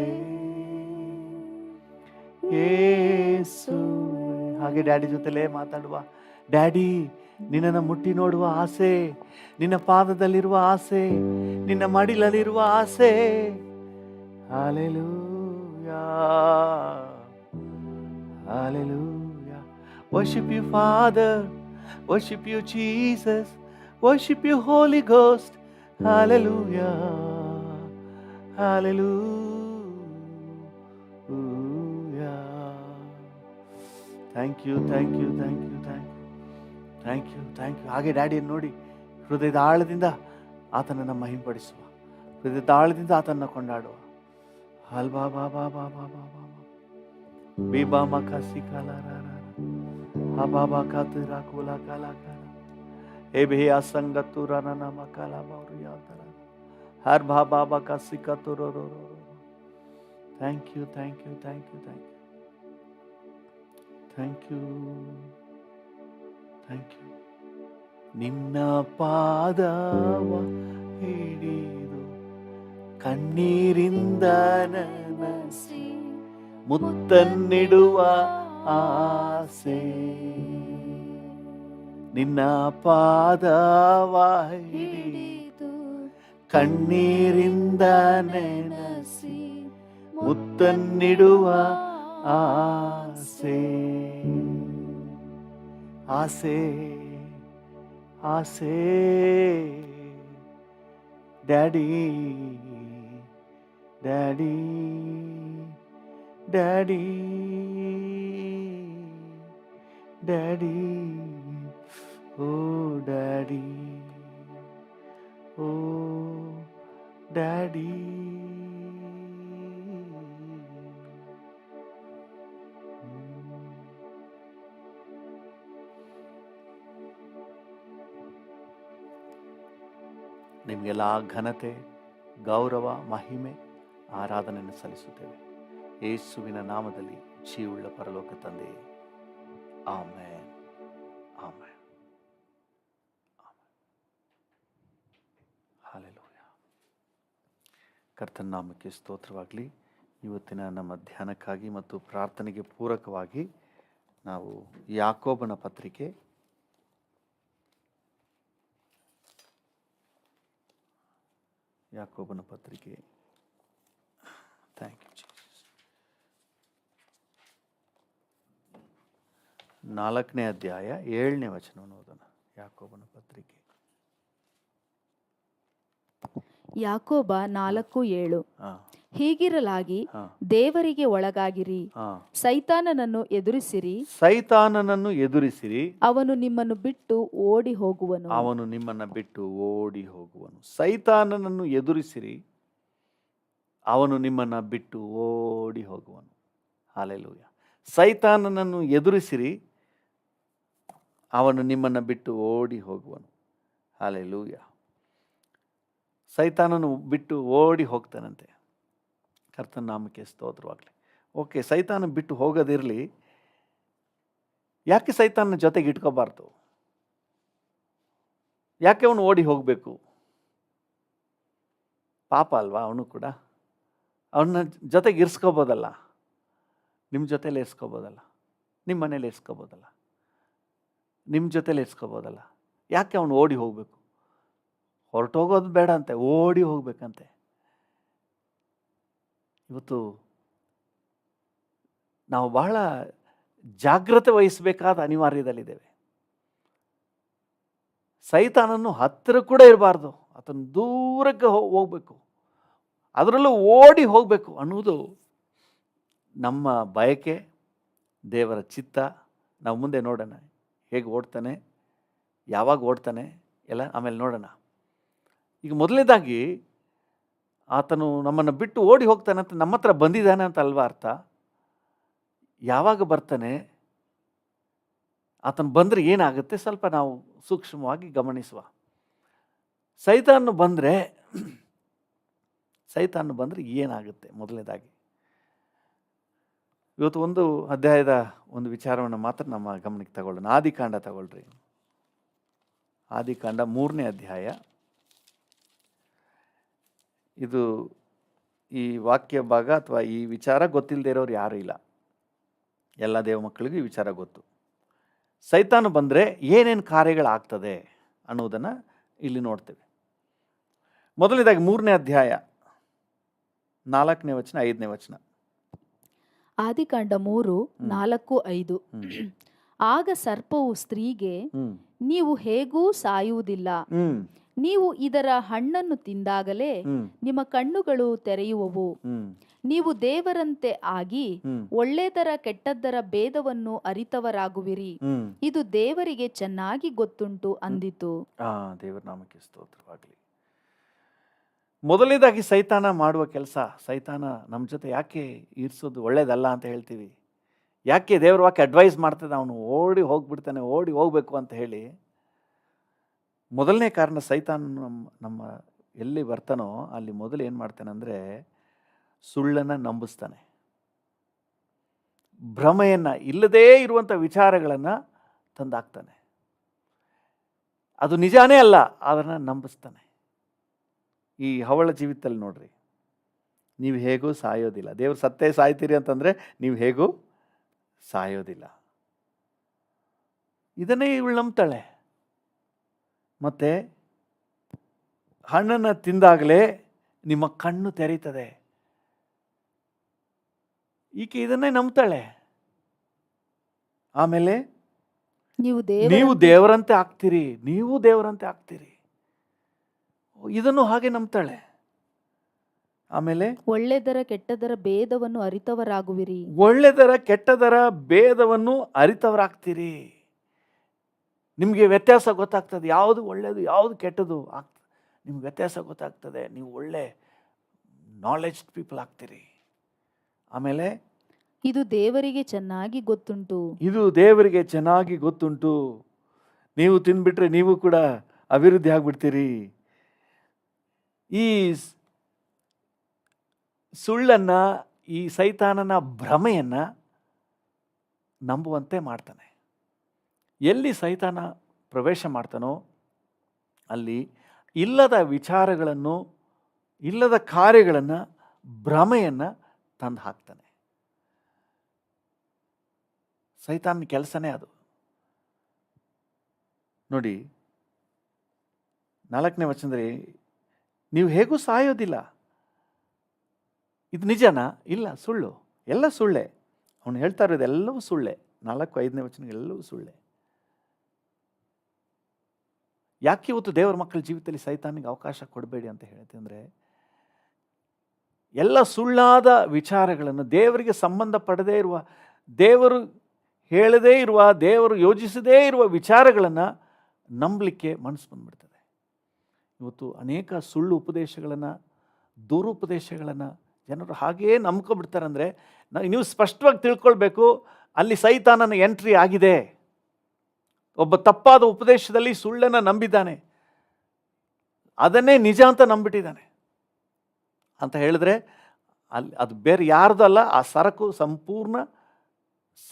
ಯೇಸುವೇ. ಹಾಗೆ ಡ್ಯಾಡಿ ಜೊತೆಲೇ ಮಾತಾಡುವ. ಡ್ಯಾಡಿ, ನಿನ್ನನ್ನು ಮುಟ್ಟಿ ನೋಡುವ ಆಸೆ, ನಿನ್ನ ಪಾದದಲ್ಲಿರುವ ಆಸೆ, ನಿನ್ನ ಮಡಿಲಲ್ಲಿರುವ ಆಸೆ. Hallelujah, hallelujah. Worship you, Father. Worship you, Jesus. Worship you, Holy Ghost. Hallelujah, hallelujah. Thank you, thank you, thank you, thank you, thank you, thank you. ಹಾಗೆ ಡ್ಯಾಡಿಯನ್ನು ನೋಡಿ ಹೃದಯದ ಆಳದಿಂದ ಆತನನ್ನು ಮಹಿಂಪಡಿಸುವ, ಹೃದಯದ ಆಳದಿಂದ ಆತನನ್ನು ಕೊಂಡಾಡುವ. ಹಲ್ ಬಾ ಬಾ ಬಾ ಬಾ ಬಾ ಬಾ ಬಾ ಬಿಬಾ ಮಕಸಿ ಕಲಾರ ಹಬಾಬಾ ಕಾತಿರ ಕೂಲ ಕಾಲ ಕಾಲ ए भैया संगतु रनना मकाला बाउरिया तरा हर बाबा का सिकतु रो रो रो रो. Thank you, thank you, thank you, thank you, thank you. Thank you. ನಿನ್ನ ಪಾದವ ಹಿಡಿದು ಕಣ್ಣೀರಿಂದ ನನಸಿ ಮುತ್ತನ್ನಿಡುವ ಆಸೆ. ನಿನ್ನ ಪಾದವ ಹಿಡಿದು ಕಣ್ಣೀರಿಂದ ನೆನಸಿ ಮುತ್ತನ್ನಿಡುವ ಆಸೆ. ಆಸೆ ಆಸೆ daddy daddy daddy daddy oh daddy oh daddy. ನಿಮಗೆಲ್ಲ ಘನತೆ, ಗೌರವ, ಮಹಿಮೆ, ಆರಾಧನೆಯನ್ನು ಸಲ್ಲಿಸುತ್ತೇವೆ ಯೇಸುವಿನ ನಾಮದಲ್ಲಿ, ಜೀವುಳ್ಳ ಪರಲೋಕ ತಂದೆ. Amen, amen, amen. ಹಲ್ಲೆಲೂಯಾ. ಕರ್ತನ ನಾಮಕ್ಕೆ ಸ್ತೋತ್ರವಾಗಲಿ. ಇವತ್ತಿನ ನಮ್ಮ ಧ್ಯಾನಕ್ಕಾಗಿ ಮತ್ತು ಪ್ರಾರ್ಥನೆಗೆ ಪೂರಕವಾಗಿ ನಾವು ಯಾಕೋಬನ ಪತ್ರಿಕೆ ಥ್ಯಾಂಕ್ ಯು ಜೀಸಸ್ 4ನೇ ಅಧ್ಯಾಯ 7ನೇ ವಚನವನ್ನು ಓದೋಣ. ಯಾಕೋಬನ ಪತ್ರಿಕೆ ಯಾಕೋಬ 4:7. ಹೀಗಿರಲಾಗಿ ದೇವರಿಗೆ ಒಳಗಾಗಿರಿ, ಸೈತಾನನನ್ನು ಎದುರಿಸಿರಿ, ಅವನು ನಿಮ್ಮನ್ನು ಬಿಟ್ಟು ಓಡಿ ಹೋಗುವನು. ಸೈತಾನನನ್ನು ಎದುರಿಸಿರಿ, ಅವನು ನಿಮ್ಮನ್ನು ಬಿಟ್ಟು ಓಡಿ ಹೋಗುವನು. ಹಲ್ಲೆಲೂಯಾ. ಸೈತಾನನನ್ನು ಎದುರಿಸಿರಿ, ಅವನು ನಿಮ್ಮನ್ನು ಬಿಟ್ಟು ಓಡಿ ಹೋಗುವನು. ಹಲ್ಲೆಲೂಯಾ. ಸೈತಾನನು ಬಿಟ್ಟು ಓಡಿ ಹೋಗ್ತಾನಂತೆ. ಕರ್ತನ ನಾಮಕ್ಕೆ ಸ್ತೋತ್ರವಾಗಲಿ. ಓಕೆ, ಸೈತಾನ ಬಿಟ್ಟು ಹೋಗೋದಿರಲಿ. ಯಾಕೆ ಸೈತಾನ ಜೊತೆಗೆ ಇಟ್ಕೋಬಾರ್ದು? ಯಾಕೆ ಅವನು ಓಡಿ ಹೋಗಬೇಕು? ಪಾಪ ಅಲ್ವಾ ಅವನು ಕೂಡ? ಅವನ್ನ ಜೊತೆಗೆ ಇರಿಸ್ಕೋಬೋದಲ್ಲ, ನಿಮ್ಮ ಜೊತೆಲಿ ಇರಿಸ್ಕೋಬೋದಲ್ಲ, ನಿಮ್ಮ ಮನೇಲಿ ಇರಿಸ್ಕೋಬೋದಲ್ಲ, ನಿಮ್ಮ ಜೊತೆಲಿ ಇರಿಸ್ಕೋಬೋದಲ್ಲ. ಯಾಕೆ ಅವನು ಓಡಿ ಹೋಗಬೇಕು? ಹೊರಟೋಗೋದು ಬೇಡ ಅಂತೆ, ಓಡಿ ಹೋಗ್ಬೇಕಂತೆ. ಇವತ್ತು ನಾವು ಬಹಳ ಜಾಗ್ರತೆ ವಹಿಸಬೇಕಾದ ಅನಿವಾರ್ಯದಲ್ಲಿದ್ದೇವೆ. ಸೈತಾನನ್ನು ಹತ್ತಿರ ಕೂಡ ಇರಬಾರ್ದು, ಆತನ ದೂರಕ್ಕೆ ಹೋಗಬೇಕು, ಅದರಲ್ಲೂ ಓಡಿ ಹೋಗಬೇಕು ಅನ್ನುವುದು ನಮ್ಮ ಬಯಕೆ, ದೇವರ ಚಿತ್ತ. ನಾವು ಮುಂದೆ ನೋಡೋಣ ಹೇಗೆ ಓಡ್ತಾನೆ, ಯಾವಾಗ ಓಡ್ತಾನೆ ಎಲ್ಲ ಆಮೇಲೆ ನೋಡೋಣ. ಈಗ ಮೊದಲನೇದಾಗಿ ಆತನು ನಮ್ಮನ್ನು ಬಿಟ್ಟು ಓಡಿ ಹೋಗ್ತಾನೆ ಅಂತ ನಮ್ಮ ಹತ್ರ ಬಂದಿದ್ದಾನೆ ಅಂತ ಅಲ್ವಾ ಅರ್ಥ. ಯಾವಾಗ ಬರ್ತಾನೆ, ಆತನು ಬಂದರೆ ಏನಾಗುತ್ತೆ ಸ್ವಲ್ಪ ನಾವು ಸೂಕ್ಷ್ಮವಾಗಿ ಗಮನಿಸುವ. ಸೈತಾನ ಬಂದರೆ ಏನಾಗುತ್ತೆ? ಮೊದಲನೇದಾಗಿ ಇವತ್ತು ಒಂದು ಅಧ್ಯಾಯದ ಒಂದು ವಿಚಾರವನ್ನು ಮಾತ್ರ ನಮ್ಮ ಗಮನಕ್ಕೆ ತಗೊಳ್ಳೋಣ. ಆದಿಕಾಂಡ ತಗೊಳ್ರಿ. ಆದಿಕಾಂಡ 3ನೇ ಅಧ್ಯಾಯ. ಇದು ಈ ವಾಕ್ಯ ಭಾಗ ಅಥವಾ ಈ ವಿಚಾರ ಗೊತ್ತಿಲ್ಲದೆ ಇರೋರು ಯಾರೂ ಇಲ್ಲ. ಎಲ್ಲ ದೇವ ಮಕ್ಕಳಿಗೂ ಈ ವಿಚಾರ ಗೊತ್ತು. ಸೈತಾನ ಬಂದರೆ ಏನೇನು ಕಾರ್ಯಗಳಾಗ್ತದೆ ಅನ್ನೋದನ್ನು ಇಲ್ಲಿ ನೋಡ್ತೇವೆ. ಮೊದಲನೇದಾಗಿ 3ನೇ ಅಧ್ಯಾಯ 4ನೇ ವಚನ 5ನೇ ವಚನ. ಆದಿಕಾಂಡ 3:4-5. ಆಗ ಸರ್ಪವು ಸ್ತ್ರೀಗೆ, ನೀವು ಹೇಗೂ ಸಾಯುವುದಿಲ್ಲ, ನೀವು ಇದರ ಹಣ್ಣನ್ನು ತಿಂದಾಗಲೇ ನಿಮ್ಮ ಕಣ್ಣುಗಳು ತೆರೆಯುವವು, ನೀವು ದೇವರಂತೆ ಆಗಿ ಒಳ್ಳೆದರ ಕೆಟ್ಟದ್ದರ ಭೇದವನ್ನು ಅರಿತವರಾಗುವಿರಿ, ಇದು ದೇವರಿಗೆ ಚೆನ್ನಾಗಿ ಗೊತ್ತುಂಟು ಅಂದಿತು. ದೇವರ ನಾಮಕ್ಕೆ ಸ್ತೋತ್ರವಾಗಲಿ. ಮೊದಲನೇದಾಗಿ ಸೈತಾನ ಮಾಡುವ ಕೆಲಸ, ಸೈತಾನ ನಮ್ಮ ಜೊತೆ ಯಾಕೆ ಇರಿಸೋದು ಒಳ್ಳೇದಲ್ಲ ಅಂತ ಹೇಳ್ತೀವಿ. ಯಾಕೆ ದೇವರ ವಾಕ್ಯ ಅಡ್ವೈಸ್ ಮಾಡ್ತದೆ ಅವನು ಓಡಿ ಹೋಗ್ಬಿಡ್ತಾನೆ, ಓಡಿ ಹೋಗ್ಬೇಕು ಅಂತ ಹೇಳಿ. ಮೊದಲನೇ ಕಾರಣ, ಸೈತಾನ ನಮ್ಮ ಎಲ್ಲಿ ಬರ್ತಾನೋ ಅಲ್ಲಿ ಮೊದಲು ಏನು ಮಾಡ್ತಾನೆ ಅಂದರೆ ಸುಳ್ಳನ್ನು ನಂಬಿಸ್ತಾನೆ, ಭ್ರಮೆಯನ್ನು, ಇಲ್ಲದೇ ಇರುವಂಥ ವಿಚಾರಗಳನ್ನು ತಂದಾಕ್ತಾನೆ. ಅದು ನಿಜಾನೇ ಅಲ್ಲ, ಅದನ್ನು ನಂಬಿಸ್ತಾನೆ. ಈ ಹವಳ ಜೀವಿತದಲ್ಲಿ ನೋಡ್ರಿ, ನೀವು ಹೇಗೂ ಸಾಯೋದಿಲ್ಲ. ದೇವ್ರು ಸತ್ತೇ ಸಾಯ್ತೀರಿ ಅಂತಂದರೆ ನೀವು ಹೇಗೂ ಸಾಯೋದಿಲ್ಲ. ಇದನ್ನೇ ಇವಳು ನಂಬ್ತಾಳೆ. ಮತ್ತು ಹಣ್ಣನ್ನು ತಿಂದಾಗಲೇ ನಿಮ್ಮ ಕಣ್ಣು ತೆರೀತದೆ. ಈಕೆ ಇದನ್ನೇ ನಂಬ್ತಾಳೆ. ಆಮೇಲೆ ನೀವು ನೀವು ದೇವರಂತೆ ಆಗ್ತೀರಿ, ನೀವು ದೇವರಂತೆ ಆಗ್ತೀರಿ, ಇದನ್ನು ಹಾಗೆ ನಂಬ್ತಾಳೆ. ಆಮೇಲೆ ಒಳ್ಳೆದರ ಕೆಟ್ಟದರ ಭೇದವನ್ನು ಅರಿತವರಾಗುವಿರಿ. ಒಳ್ಳೆದರ ಕೆಟ್ಟದರ ಭೇದವನ್ನು ಅರಿತವರಾಗ್ತೀರಿ. ನಿಮಗೆ ವ್ಯತ್ಯಾಸ ಗೊತ್ತಾಗ್ತದೆ, ಯಾವುದು ಒಳ್ಳೆಯದು ಯಾವುದು ಕೆಟ್ಟದು ಆಗ್ತದೆ. ನಿಮ್ಗೆ ವ್ಯತ್ಯಾಸ ಗೊತ್ತಾಗ್ತದೆ. ನೀವು ಒಳ್ಳೆ ನಾಲೆಜ್ ಪೀಪಲ್ ಆಗ್ತೀರಿ. ಆಮೇಲೆ ಇದು ದೇವರಿಗೆ ಚೆನ್ನಾಗಿ ಗೊತ್ತುಂಟು. ಇದು ದೇವರಿಗೆ ಚೆನ್ನಾಗಿ ಗೊತ್ತುಂಟು. ನೀವು ತಿಂದ್ಬಿಟ್ರೆ ನೀವು ಕೂಡ ಅಭಿವೃದ್ಧಿ ಆಗಿಬಿಡ್ತೀರಿ. ಈ ಸುಳ್ಳನ್ನು, ಈ ಸೈತಾನನ ಭ್ರಮೆಯನ್ನು ನಂಬುವಂತೆ ಮಾಡ್ತಾನೆ. ಎಲ್ಲಿ ಸೈತಾನ ಪ್ರವೇಶ ಮಾಡ್ತಾನೋ ಅಲ್ಲಿ ಇಲ್ಲದ ವಿಚಾರಗಳನ್ನು, ಇಲ್ಲದ ಕಾರ್ಯಗಳನ್ನು, ಭ್ರಮೆಯನ್ನು ತಂದು ಹಾಕ್ತಾನೆ. ಸೈತಾನನ ಕೆಲಸನೇ ಅದು. ನೋಡಿ 4ನೇ ವಚನದಲ್ಲಿ, ನೀವು ಹೇಗೂ ಸಾಯೋದಿಲ್ಲ. ಇದು ನಿಜನಾ? ಇಲ್ಲ, ಸುಳ್ಳು. ಎಲ್ಲ ಸುಳ್ಳೆ. ಅವನು ಹೇಳ್ತಾ ಇರೋದು ಎಲ್ಲವೂ ಸುಳ್ಳೆ. 4-5ನೇ ವಚನ ಎಲ್ಲವೂ ಸುಳ್ಳೆ. ಯಾಕೆ ಇವತ್ತು ದೇವರ ಮಕ್ಕಳ ಜೀವಿತದಲ್ಲಿ ಸೈತಾನಿಗೆ ಅವಕಾಶ ಕೊಡಬೇಡಿ ಅಂತ ಹೇಳ್ತೀನಿ ಅಂದರೆ, ಎಲ್ಲ ಸುಳ್ಳಾದ ವಿಚಾರಗಳನ್ನು, ದೇವರಿಗೆ ಸಂಬಂಧಪಡದೇ ಇರುವ, ದೇವರು ಹೇಳದೇ ಇರುವ, ದೇವರು ಯೋಜಿಸದೇ ಇರುವ ವಿಚಾರಗಳನ್ನು ನಂಬಲಿಕ್ಕೆ ಮನಸ್ಸು ಬಂದ್ಬಿಡ್ತದೆ. ಇವತ್ತು ಅನೇಕ ಸುಳ್ಳು ಉಪದೇಶಗಳನ್ನು, ದುರುಪದೇಶಗಳನ್ನು ಜನರು ಹಾಗೇ ನಂಬ್ಕೊಬಿಡ್ತಾರೆ. ಅಂದರೆ ನೀವು ಸ್ಪಷ್ಟವಾಗಿ ತಿಳ್ಕೊಳ್ಬೇಕು, ಅಲ್ಲಿ ಸೈತಾನನ ಎಂಟ್ರಿ ಆಗಿದೆ. ಒಬ್ಬ ತಪ್ಪಾದ ಉಪದೇಶದಲ್ಲಿ ಸುಳ್ಳನ್ನು ನಂಬಿದ್ದಾನೆ, ಅದನ್ನೇ ನಿಜ ಅಂತ ನಂಬಿಟ್ಟಿದ್ದಾನೆ ಅಂತ ಹೇಳಿದ್ರೆ ಅಲ್ಲಿ ಅದು ಬೇರೆ ಯಾರ್ದಲ್ಲ, ಆ ಸರಕು ಸಂಪೂರ್ಣ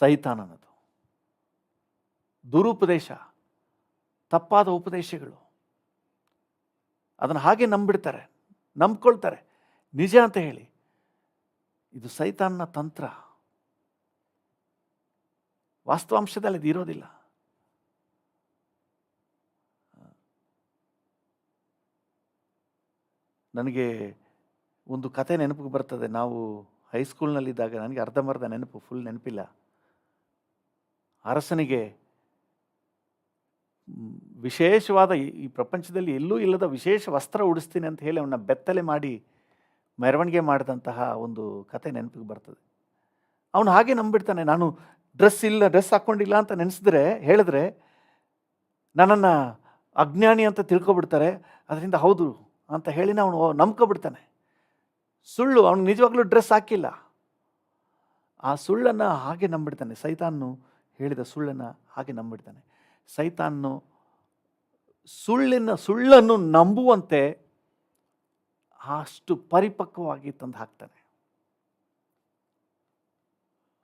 ಸೈತಾನನದು. ದುರುಪದೇಶ, ತಪ್ಪಾದ ಉಪದೇಶಗಳು, ಅದನ್ನು ಹಾಗೆ ನಂಬಿಡ್ತಾರೆ, ನಂಬ್ಕೊಳ್ತಾರೆ ನಿಜ ಅಂತ ಹೇಳಿ. ಇದು ಸೈತಾನನ ತಂತ್ರ. ವಾಸ್ತವಾಂಶದಲ್ಲಿ ಅದು ಇರೋದಿಲ್ಲ. ನನಗೆ ಒಂದು ಕತೆ ನೆನಪಿಗೆ ಬರ್ತದೆ. ನಾವು ಹೈಸ್ಕೂಲ್ನಲ್ಲಿದ್ದಾಗ, ನನಗೆ ಅರ್ಧಂಬರ್ಧ ನೆನಪು, ಫುಲ್ ನೆನಪಿಲ್ಲ. ಅರಸನಿಗೆ ವಿಶೇಷವಾದ, ಈ ಪ್ರಪಂಚದಲ್ಲಿ ಎಲ್ಲೂ ಇಲ್ಲದ ವಿಶೇಷ ವಸ್ತ್ರ ಉಡಿಸ್ತೀನಿ ಅಂತ ಹೇಳಿ ಅವನ್ನ ಬೆತ್ತಲೆ ಮಾಡಿ ಮೆರವಣಿಗೆ ಮಾಡಿದಂತಹ ಒಂದು ಕತೆ ನೆನಪಿಗೆ ಬರ್ತದೆ. ಅವನು ಹಾಗೆ ನಂಬಿಡ್ತಾನೆ. ನಾನು ಡ್ರೆಸ್ ಹಾಕ್ಕೊಂಡಿಲ್ಲ ಅಂತ ಹೇಳಿದ್ರೆ ನನ್ನನ್ನು ಅಜ್ಞಾನಿ ಅಂತ ತಿಳ್ಕೊಬಿಡ್ತಾರೆ. ಅದರಿಂದ ಹೌದು ಅಂತ ಹೇಳಿನ ಅವನು ನಂಬ್ಕೊಬಿಡ್ತಾನೆ. ಸುಳ್ಳು, ಅವನು ನಿಜವಾಗ್ಲೂ ಡ್ರೆಸ್ ಹಾಕಿಲ್ಲ. ಆ ಸುಳ್ಳನ್ನು ಹಾಗೆ ನಂಬಿಡ್ತಾನೆ. ಸೈತಾನು ಹೇಳಿದ ಸುಳ್ಳನ್ನು ಹಾಗೆ ನಂಬಿಡ್ತಾನೆ. ಸೈತಾನು ಸುಳ್ಳನ್ನು ನಂಬುವಂತೆ ಅಷ್ಟು ಪರಿಪಕ್ವವಾಗಿ ತಂದು ಹಾಕ್ತಾನೆ.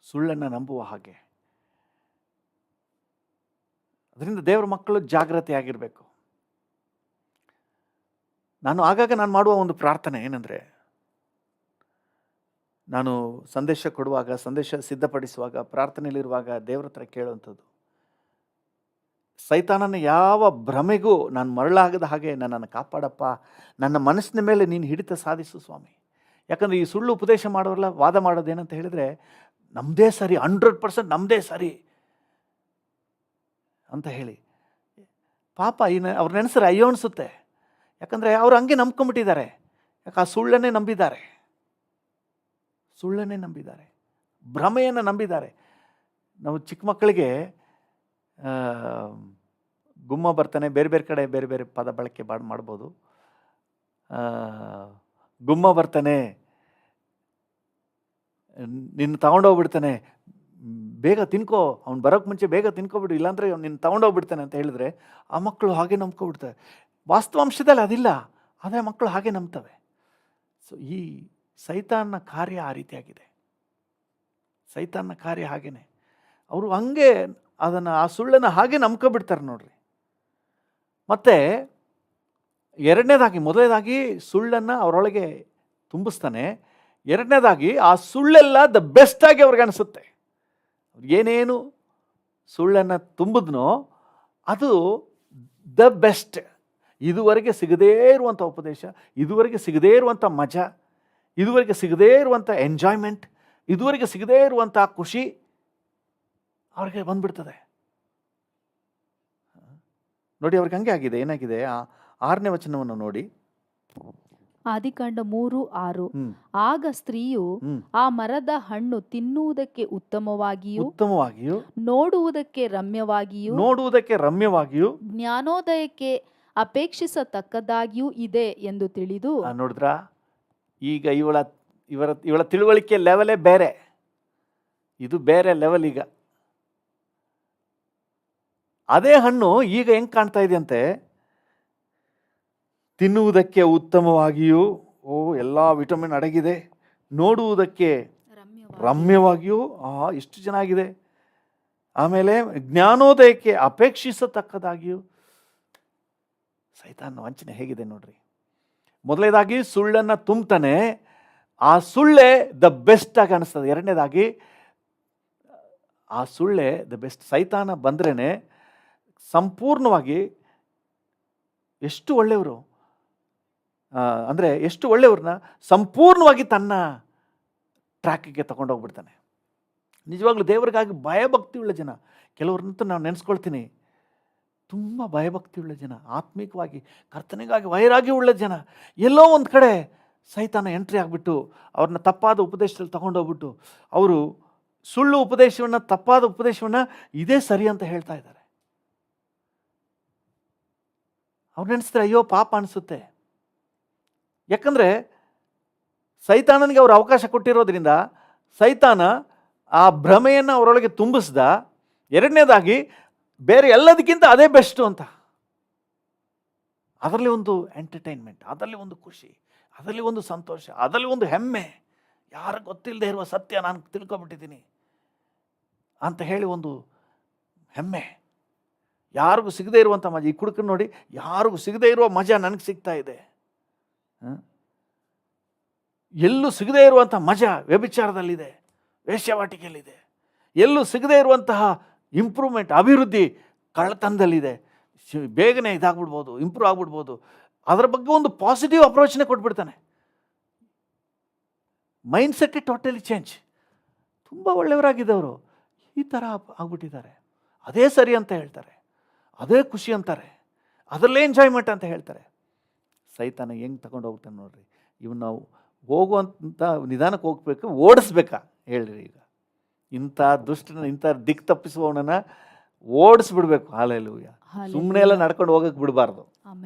ಸುಳ್ಳನ್ನು ನಂಬುವ ಹಾಗೆ. ಅದರಿಂದ ದೇವರ ಮಕ್ಕಳು ಜಾಗೃತಿಯಾಗಿರಬೇಕು. ಆಗಾಗ ನಾನು ಮಾಡುವ ಒಂದು ಪ್ರಾರ್ಥನೆ ಏನಂದರೆ, ನಾನು ಸಂದೇಶ ಕೊಡುವಾಗ, ಸಂದೇಶ ಸಿದ್ಧಪಡಿಸುವಾಗ, ಪ್ರಾರ್ಥನೆಯಲ್ಲಿರುವಾಗ ದೇವರ ಹತ್ರ ಕೇಳುವಂಥದ್ದು, ಸೈತಾನನ ಯಾವ ಭ್ರಮೆಗೂ ನಾನು ಮರಳಾಗದ ಹಾಗೆ ನನ್ನನ್ನು ಕಾಪಾಡಪ್ಪ. ನನ್ನ ಮನಸ್ಸಿನ ಮೇಲೆ ನೀನು ಹಿಡಿತ ಸಾಧಿಸು ಸ್ವಾಮಿ. ಯಾಕಂದರೆ ಈ ಸುಳ್ಳು ಉಪದೇಶ ಮಾಡೋರೆಲ್ಲ ವಾದ ಮಾಡೋದೇನಂತ ಹೇಳಿದರೆ, ನಮ್ಮದೇ ಸರಿ, 100% ನಮ್ಮದೇ ಸರಿ ಅಂತ ಹೇಳಿ. ಪಾಪ ಅವ್ರ ನೆನೆಸ್ರೆ ಅಯ್ಯೋ ಅನಿಸುತ್ತೆ. ಯಾಕಂದರೆ ಅವರು ಹಂಗೆ ನಂಬ್ಕೊಂಬಿಟ್ಟಿದ್ದಾರೆ. ಯಾಕೆ? ಆ ಸುಳ್ಳನ್ನೇ ನಂಬಿದ್ದಾರೆ, ಭ್ರಮೆಯನ್ನು ನಂಬಿದ್ದಾರೆ. ನಾವು ಚಿಕ್ಕ ಮಕ್ಕಳಿಗೆ ಗುಮ್ಮ ಬರ್ತಾನೆ, ಬೇರೆ ಬೇರೆ ಕಡೆ ಬೇರೆ ಬೇರೆ ಪದ ಬಳಕೆ ಮಾಡ್ಬೋದು. ಗುಮ್ಮ ಬರ್ತಾನೆ, ನಿನ್ನ ತಗೊಂಡೋಗ್ಬಿಡ್ತಾನೆ, ಬೇಗ ತಿನ್ಕೋ, ಅವ್ನು ಬರೋಕ್ಕೆ ಮುಂಚೆ ಬೇಗ ತಿನ್ಕೋಬಿಡು, ಇಲ್ಲಾಂದರೆ ಅವ್ನು ನಿನ್ನ ತಗೊಂಡೋಗ್ಬಿಡ್ತಾನೆ ಅಂತ ಹೇಳಿದ್ರೆ ಆ ಮಕ್ಕಳು ಹಾಗೆ ನಂಬ್ಕೊಬಿಡ್ತಾರೆ. ವಾಸ್ತವಾಂಶದಲ್ಲಿ ಅದಿಲ್ಲ, ಆದರೆ ಮಕ್ಕಳು ಹಾಗೆ ನಂಬ್ತವೆ. ಸೊ ಈ ಸೈತಾನನ ಕಾರ್ಯ ಆ ರೀತಿಯಾಗಿದೆ. ಸೈತಾನನ ಕಾರ್ಯ ಹಾಗೇನೆ. ಅವರು ಹಂಗೆ ಅದನ್ನು, ಆ ಸುಳ್ಳನ್ನು ಹಾಗೆ ನಂಬ್ಕೊಬಿಡ್ತಾರೆ ನೋಡ್ರಿ. ಮತ್ತು ಎರಡನೇದಾಗಿ, ಮೊದಲನೇದಾಗಿ ಸುಳ್ಳನ್ನು ಅವರೊಳಗೆ ತುಂಬಿಸ್ತಾನೆ. ಎರಡನೇದಾಗಿ ಆ ಸುಳ್ಳೆಲ್ಲ ದ ಬೆಸ್ಟ್ ಆಗಿ ಅವ್ರಿಗೆ ಅನಿಸುತ್ತೆ. ಏನೇನು ಸುಳ್ಳನ್ನು ತುಂಬಿದ್ನೋ ಅದು ದ ಬೆಸ್ಟ್. ಇದುವರೆಗೆ ಸಿಗದೇ ಇರುವಂಥ ಉಪದೇಶ, ಇದುವರೆಗೆ ಸಿಗದೇ ಇರುವಂಥ ಮಜಾ, ಇದುವರೆಗೆ ಸಿಗದೇ ಇರುವಂಥ ಎಂಜಾಯ್ಮೆಂಟ್, ಇದುವರೆಗೆ ಸಿಗದೇ ಇರುವಂಥ ಖುಷಿ ಅವ್ರಿಗೆ ಬಂದ್ಬಿಡ್ತದೆ. ನೋಡಿ, ಅವ್ರಿಗೆ ಹಂಗೆ ಆಗಿದೆ. ಏನಾಗಿದೆ? ಆ 6ನೇ ವಚನವನ್ನು ನೋಡಿ. ಆದಿಕಾಂಡ 3:6. ಹ್ಮ್. ಆಗ ಸ್ತ್ರೀಯು ಹ್ಮ್. ಆ ಮರದ ಹಣ್ಣು ತಿನ್ನುವುದಕ್ಕೆ ಉತ್ತಮವಾಗಿಯೂ ಉತ್ತಮವಾಗಿಯೂ ನೋಡುವುದಕ್ಕೆ ರಮ್ಯವಾಗಿಯೂ ರಮ್ಯವಾಗಿಯೂ ಜ್ಞಾನೋದಯಕ್ಕೆ ಅಪೇಕ್ಷಿಸತಕ್ಕದಾಗಿಯೂ ಇದೆ ಎಂದು ತಿಳಿದು, ನೋಡಿದ್ರಾ? ಈಗ ಇವಳ ತಿಳುವಳಿಕೆ ಲೆವೆಲೇ ಬೇರೆ. ಇದು ಬೇರೆ ಲೆವೆಲ್. ಈಗ ಅದೇ ಹಣ್ಣು ಈಗ ಹೆಂಗೆ ಕಾಣ್ತಾ ಇದೆಯಂತೆ? ತಿನ್ನುವುದಕ್ಕೆ ಉತ್ತಮವಾಗಿಯೂ, ಎಲ್ಲ ವಿಟಮಿನ್ ಅಡಗಿದೆ, ನೋಡುವುದಕ್ಕೆ ರಮ್ಯವಾಗಿಯೂ, ಎಷ್ಟು ಚೆನ್ನಾಗಿದೆ. ಆಮೇಲೆ ಜ್ಞಾನೋದಯಕ್ಕೆ ಅಪೇಕ್ಷಿಸತಕ್ಕದಾಗಿಯೂ. ಸೈತಾನ ವಂಚನೆ ಹೇಗಿದೆ ನೋಡ್ರಿ. ಮೊದಲನೇದಾಗಿ ಸುಳ್ಳನ್ನು ತುಂಬ್ತಾನೆ, ಆ ಸುಳ್ಳೇ ದ ಬೆಸ್ಟ್ ಆಗಿ ಅನಿಸ್ತದೆ. ಎರಡನೇದಾಗಿ ಆ ಸುಳ್ಳೇ ದ ಬೆಸ್ಟ್. ಸೈತಾನ ಬಂದ್ರೇ ಸಂಪೂರ್ಣವಾಗಿ ಎಷ್ಟು ಒಳ್ಳೆಯವರು, ಅಂದರೆ ಎಷ್ಟು ಒಳ್ಳೆಯವ್ರನ್ನ ಸಂಪೂರ್ಣವಾಗಿ ತನ್ನ ಟ್ರ್ಯಾಕಿಗೆ ತಗೊಂಡೋಗ್ಬಿಡ್ತಾನೆ. ನಿಜವಾಗ್ಲೂ ದೇವರಿಗಾಗಿ ಭಯಭಕ್ತಿ ಉಳ್ಳ ಜನ, ಕೆಲವ್ರನ್ನಂತೂ ನಾನು ನೆನೆಸ್ಕೊಳ್ತೀನಿ, ತುಂಬ ಭಯಭಕ್ತಿ ಉಳ್ಳ ಜನ, ಆತ್ಮಿಕವಾಗಿ ಕರ್ತನಿಗಾಗಿ ವೈರಾಗಿ ಉಳ್ಳ ಜನ, ಎಲ್ಲೋ ಒಂದು ಕಡೆ ಸೈತಾನ ಎಂಟ್ರಿ ಆಗಿಬಿಟ್ಟು ಅವ್ರನ್ನ ತಪ್ಪಾದ ಉಪದೇಶದಲ್ಲಿ ತಗೊಂಡೋಗ್ಬಿಟ್ಟು ಅವರು ಸುಳ್ಳು ಉಪದೇಶವನ್ನು, ತಪ್ಪಾದ ಉಪದೇಶವನ್ನು ಇದೇ ಸರಿ ಅಂತ ಹೇಳ್ತಾ ಇದ್ದಾರೆ. ಅವ್ರು ನೆನೆಸಿದ್ರೆ ಅಯ್ಯೋ ಪಾಪ ಅನಿಸುತ್ತೆ. ಯಾಕಂದರೆ ಸೈತಾನನಿಗೆ ಅವರು ಅವಕಾಶ ಕೊಟ್ಟಿರೋದ್ರಿಂದ ಸೈತಾನ ಆ ಭ್ರಮೆಯನ್ನು ಅವರೊಳಗೆ ತುಂಬಿಸ್ದ. ಎರಡನೇದಾಗಿ ಬೇರೆ ಎಲ್ಲದಕ್ಕಿಂತ ಅದೇ ಬೆಸ್ಟು ಅಂತ. ಅದರಲ್ಲಿ ಒಂದು ಎಂಟರ್ಟೈನ್ಮೆಂಟ್, ಅದರಲ್ಲಿ ಒಂದು ಖುಷಿ, ಅದರಲ್ಲಿ ಒಂದು ಸಂತೋಷ, ಅದರಲ್ಲಿ ಒಂದು ಹೆಮ್ಮೆ. ಯಾರು ಗೊತ್ತಿಲ್ಲದೆ ಇರುವ ಸತ್ಯ ನಾನು ತಿಳ್ಕೊಬಿಟ್ಟಿದ್ದೀನಿ ಅಂತ ಹೇಳಿ ಒಂದು ಹೆಮ್ಮೆ. ಯಾರಿಗೂ ಸಿಗದೇ ಇರುವಂಥ ಮಜಾ, ಈ ಕುಡುಕನ್ನು ನೋಡಿ, ಯಾರಿಗೂ ಸಿಗದೇ ಇರುವ ಮಜಾ ನನಗೆ ಸಿಗ್ತಾ ಇದೆ. ಎಲ್ಲೂ ಸಿಗದೇ ಇರುವಂಥ ಮಜಾ ವ್ಯಭಿಚಾರದಲ್ಲಿದೆ, ವೇಶ್ಯಾವಾಟಿಕೆಯಲ್ಲಿದೆ. ಎಲ್ಲೂ ಸಿಗದೇ ಇರುವಂತಹ ಇಂಪ್ರೂವ್ಮೆಂಟ್, ಅಭಿವೃದ್ಧಿ ಕಳ್ಳತನದಲ್ಲಿದೆ. ಬೇಗನೆ ಇದಾಗ್ಬಿಡ್ಬೋದು, ಇಂಪ್ರೂವ್ ಆಗ್ಬಿಡ್ಬೋದು. ಅದರ ಬಗ್ಗೆ ಒಂದು ಪಾಸಿಟಿವ್ ಅಪ್ರೋಚ್ನೇ ಕೊಟ್ಬಿಡ್ತಾನೆ. Mind set totally change. ತುಂಬ ಒಳ್ಳೆಯವರಾಗಿದ್ದವರು ಈ ಥರ ಆಗ್ಬಿಟ್ಟಿದ್ದಾರೆ. ಅದೇ ಸರಿ ಅಂತ ಹೇಳ್ತಾರೆ, ಅದೇ ಖುಷಿ ಅಂತಾರೆ, ಅದರಲ್ಲೇ ಎಂಜಾಯ್ಮೆಂಟ್ ಅಂತ ಹೇಳ್ತಾರೆ. ಸೈತಾನ ಹೆಂಗೆ ತಗೊಂಡು ಹೋಗ್ತಾನೆ ನೋಡ್ರಿ. ಇವನು ನಾವು ಹೋಗುವಂಥ ನಿಧಾನಕ್ಕೆ ಹೋಗ್ಬೇಕು, ಓಡಿಸ್ಬೇಕಾ ಹೇಳ್ರಿ? ಈಗ ಇಂಥ ದುಷ್ಟನ, ಇಂಥ ದಿಕ್ಕು ತಪ್ಪಿಸುವವನನ್ನು ಓಡಿಸ್ಬಿಡ್ಬೇಕು. ಹಾಲೆಲೂಯ. ಸುಮ್ಮನೆ ಎಲ್ಲ ನಡ್ಕೊಂಡು ಹೋಗಕ್ಕೆ ಬಿಡಬಾರ್ದು.